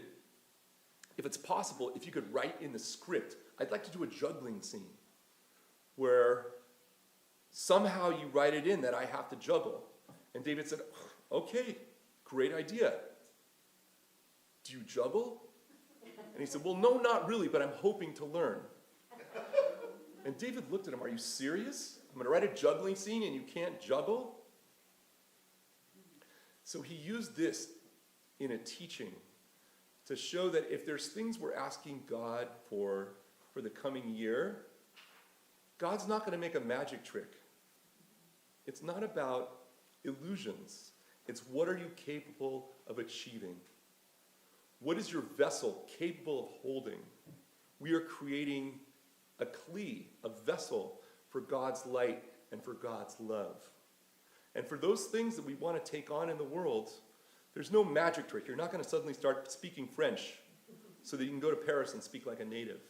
if it's possible, if you could write in the script, I'd like to do a juggling scene where somehow you write it in that I have to juggle. And David said, okay, great idea. Do you juggle? And he said, well, no, not really, but I'm hoping to learn. And David looked at him, are you serious? I'm gonna write a juggling scene and you can't juggle? So he used this in a teaching to show that if there's things we're asking God for the coming year, God's not going to make a magic trick. It's not about illusions. It's what are you capable of achieving? What is your vessel capable of holding? We are creating a kli, a vessel for God's light and for God's love. And for those things that we want to take on in the world, there's no magic trick. You're not going to suddenly start speaking French so that you can go to Paris and speak like a native.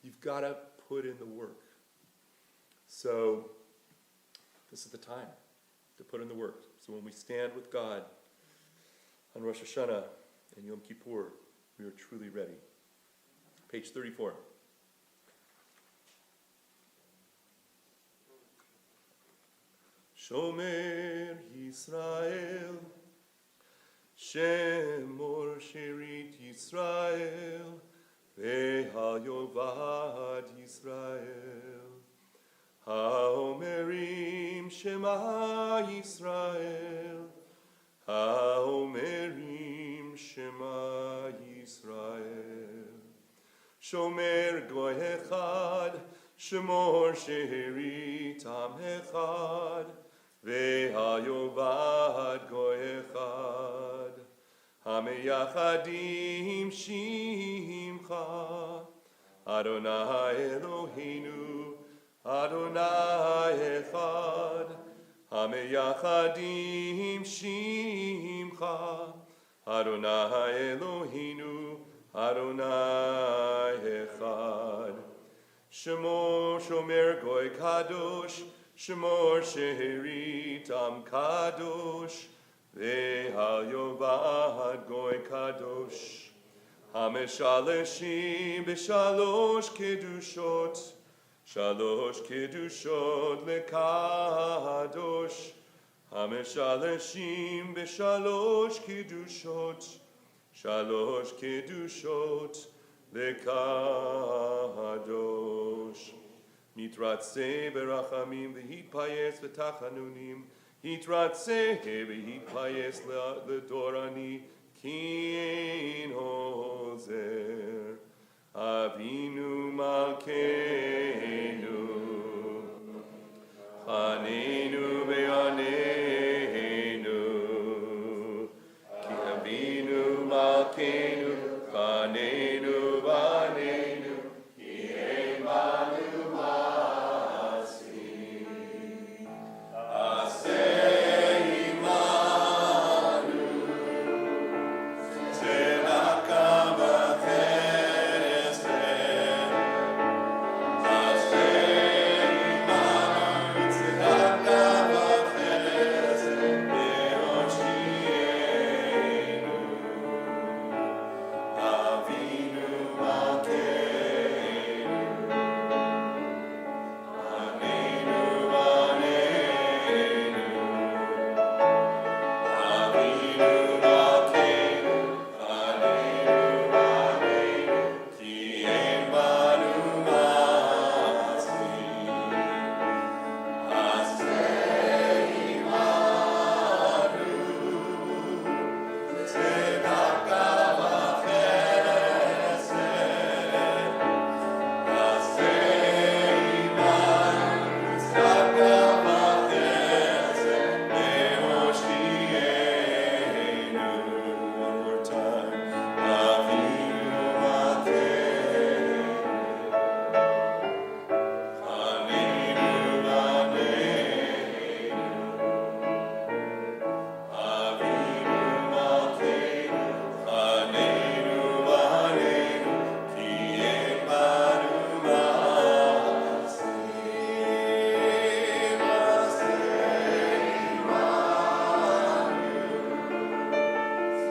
You've got to put in the work. So this is the time to put in the work. So when we stand with God on Rosh Hashanah and Yom Kippur, we are truly ready. Page 34. Shomer Yisrael, Shemor Sherit Yisrael, Ve'hayovad Yisrael, Haomerim Shema Yisrael, Haomerim Shema Yisrael, Shomer Goy Echad, Shemor Sherit Am Echad, Ve'hayovad Goy Echad, Hameyachadim Shimcha, Adonai Eloheinu, Adonai Echad, Hameyachadim Shimcha, Adonai Eloheinu, Adonai Echad. Shemor Shomer Goy Kadosh, Shemor Sherit Am Kadosh, Ve'hayovad Goy Kadosh, Hameshaleshim B'shalosh Kedushot, Shalosh Kedushot LeKadosh, Hameshaleshim B'shalosh Kedushot, Shalosh Kedushot LeKadosh. Mitratze berachamim v'hitpayes v'tachanunim, Hitratze v'hitpayes l'dorani, Ki ein ozer, Avinu Malkeinu, Chanenu ve'aneinu, Ki Avinu Malkeinu, Chanenu v'aneinu, Ki ein banu masi. Aseh imanu, tzedaka v'chesed. Aseh imanu, tzedaka v'chesed, ve'oshienu. Avinu Malkeinu, Anenu Vaneinu. Avinu Malkeinu, Anenu Vaneinu, Ki ein banu masi. Aseh imanu, tzedaka v'chesed. Aseh imanu, tzedaka v'chesed, ve'oshienu. One more time. Avinu Malkeinu, Anenu Vaneinu. Avinu Malkeinu, Anenu Vaneinu, Ki ein banu masi. Aseh imanu,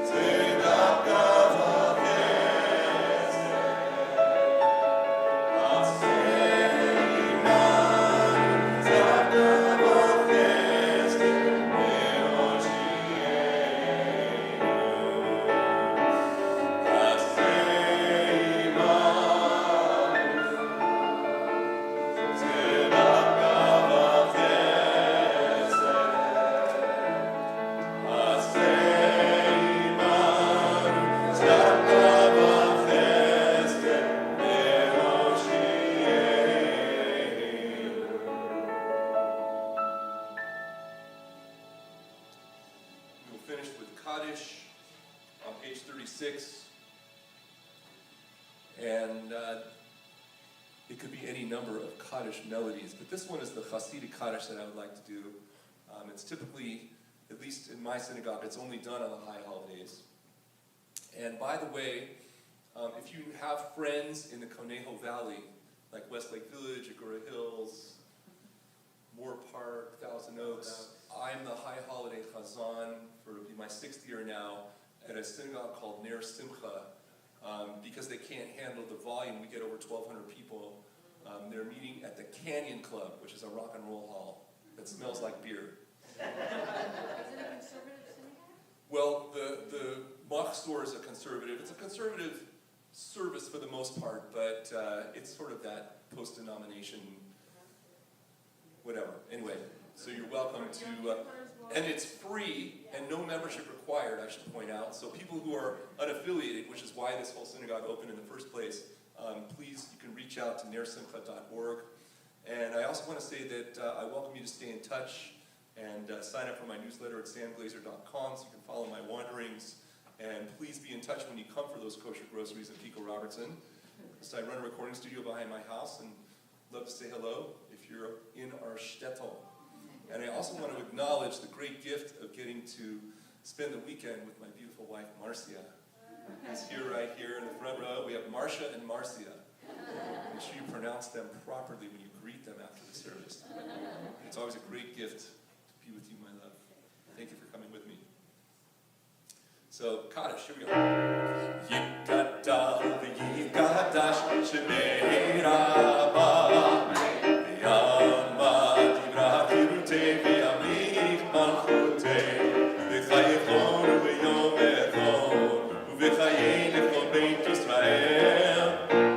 tzedaka v'chesed. Aseh imanu, tzedaka v'chesed, ve'oshienu. Aseh imanu, tzedaka v'chesed. Aseh imanu, tzedaka v'chesed, ve'oshienu. We will finish with Kaddish on page 36. And it could be any number of Kaddish melodies, but this one is the Hasidic Kaddish that I would like to do. It's typically, at least in my synagogue, it's only done on the high holidays. And by the way, if you have friends in the Conejo Valley, like Westlake Village, Agora Hills, Moore Park, Thousand Oaks, I'm the high holiday chazan for it'll be my 6th year now at a synagogue called Ner Simcha. Because they can't handle the volume, we get over 1,200 people. They're meeting at the Canyon Club, which is a rock and roll hall that smells like beer. Is it a conservative synagogue? Well, the Mach store is a conservative. It's a conservative service for the most part, but it's sort of that post-denomination, whatever. Anyway, so you're welcome to, and it's free and no membership required, I should point out. So people who are unaffiliated, which is why this whole synagogue opened in the first place, please, you can reach out to nersimcha.org. And I also want to say that I welcome you to stay in touch and sign up for my newsletter at samglazer.com so you can follow my wanderings. And please be in touch when you come for those kosher groceries at Pico Robertson. So I run a recording studio behind my house and love to say hello if you're in our shtetl. And I also want to acknowledge the great gift of getting to spend the weekend with my beautiful wife, Marcia. Who's here right here in the front row. We have Marcia and Marcia. Make sure you pronounce them properly when you greet them after the service. It's always a great gift to be with you, my love. Thank you for coming with me. So, Kaddish, here we go. Yikadal v'yikadash shemei rabah v'yamad yivra kirutei v'yamlich malchutei v'chayechon u'yom echon u'v'chayei lechon beit Yisrael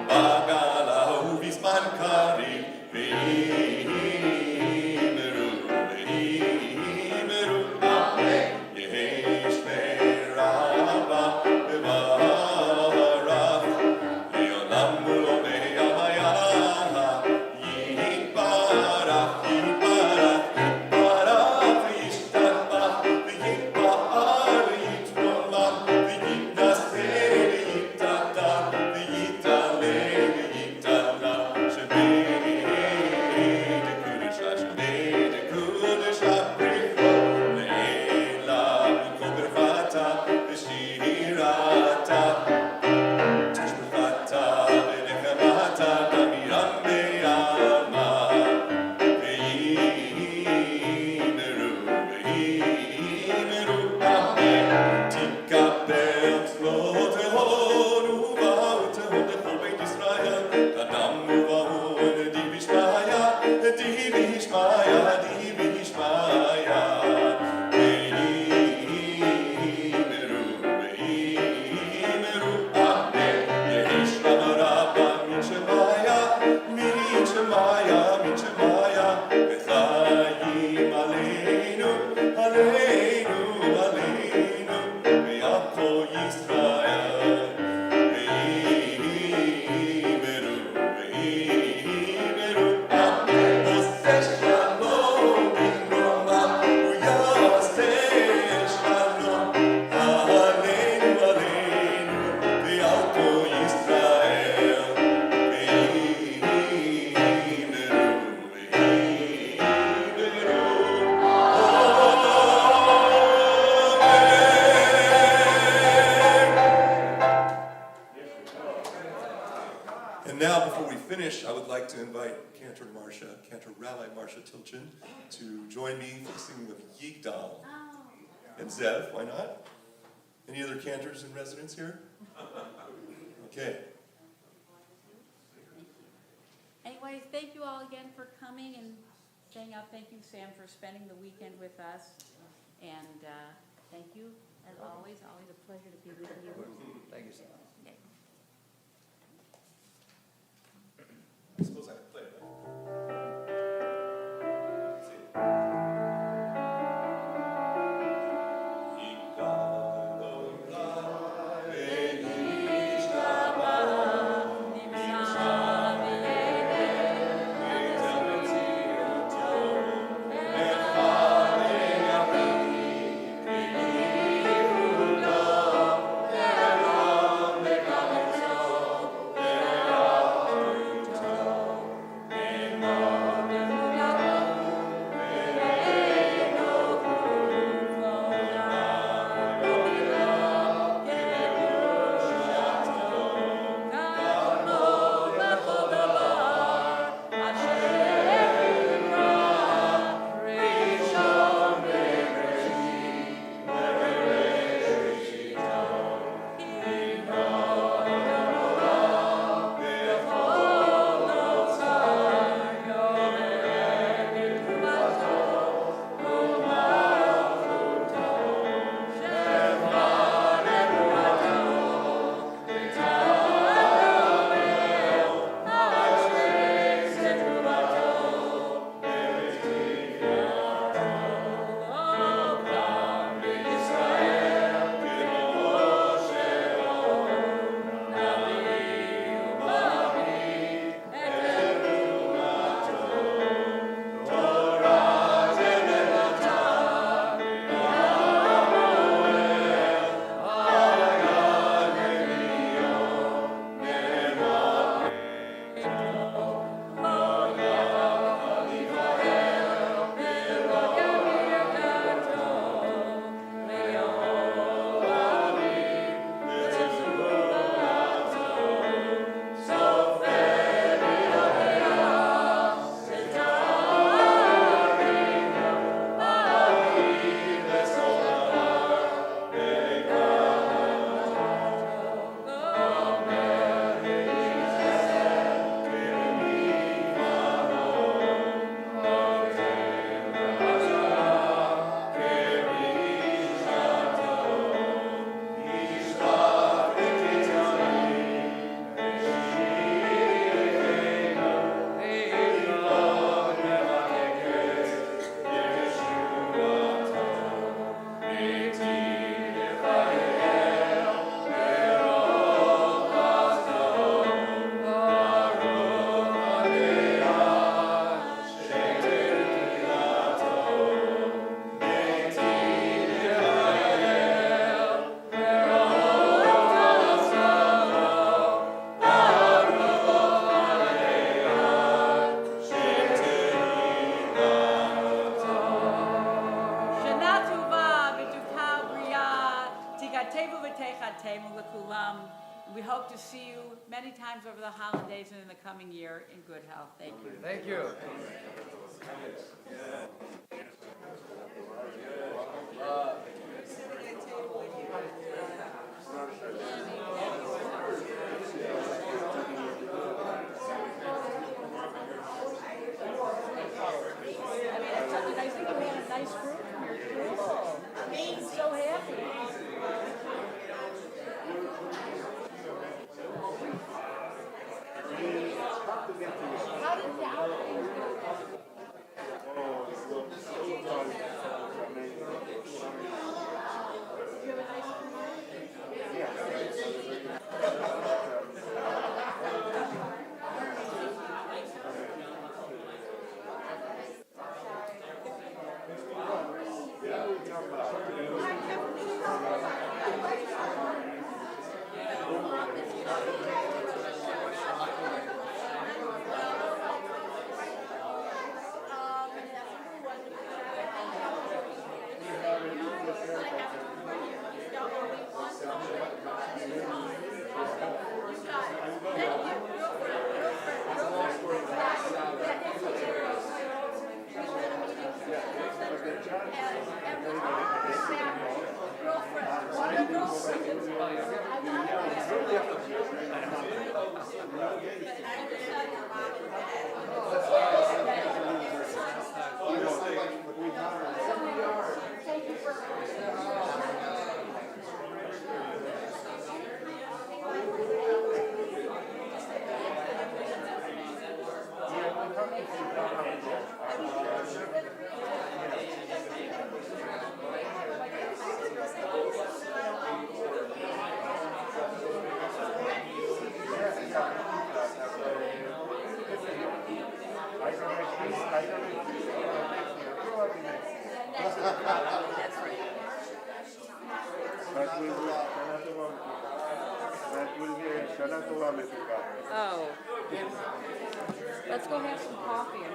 b'gala u'vizman karim v'yimeru v'yimeru Yehi shmei rabah Adam uvahu di vishmaya, di vishmaya, di vishmaya. Veimeru, veimeru, amen. Yehish Rama Rabba mitzvaya, mitzvaya, mitzvaya. V'chayim aleinu, aleinu, aleinu. V'yamcho Yisrael. Veimeru, veimeru, amen. Oseh shalom bimromah, uyaseh shalom. Aleinu, aleinu, v'yamcho Yisrael. And now, before we finish, I would like to invite Cantor Rabbi Marsha Tilchin, to join me for the singing of Yigdal. And Zev, why not? Any other cantors in residence here? Okay. Anyways, thank you all again for coming and staying out. Thank you, Sam, for spending the weekend with us. And thank you, as always a pleasure to be with you. Thank you so much. Okay. I suppose I could play it, right? Let's see. We hope to see you many times over the holidays and in the coming year in good health. Thank you. Thank you. Oh. Let's go have some coffee and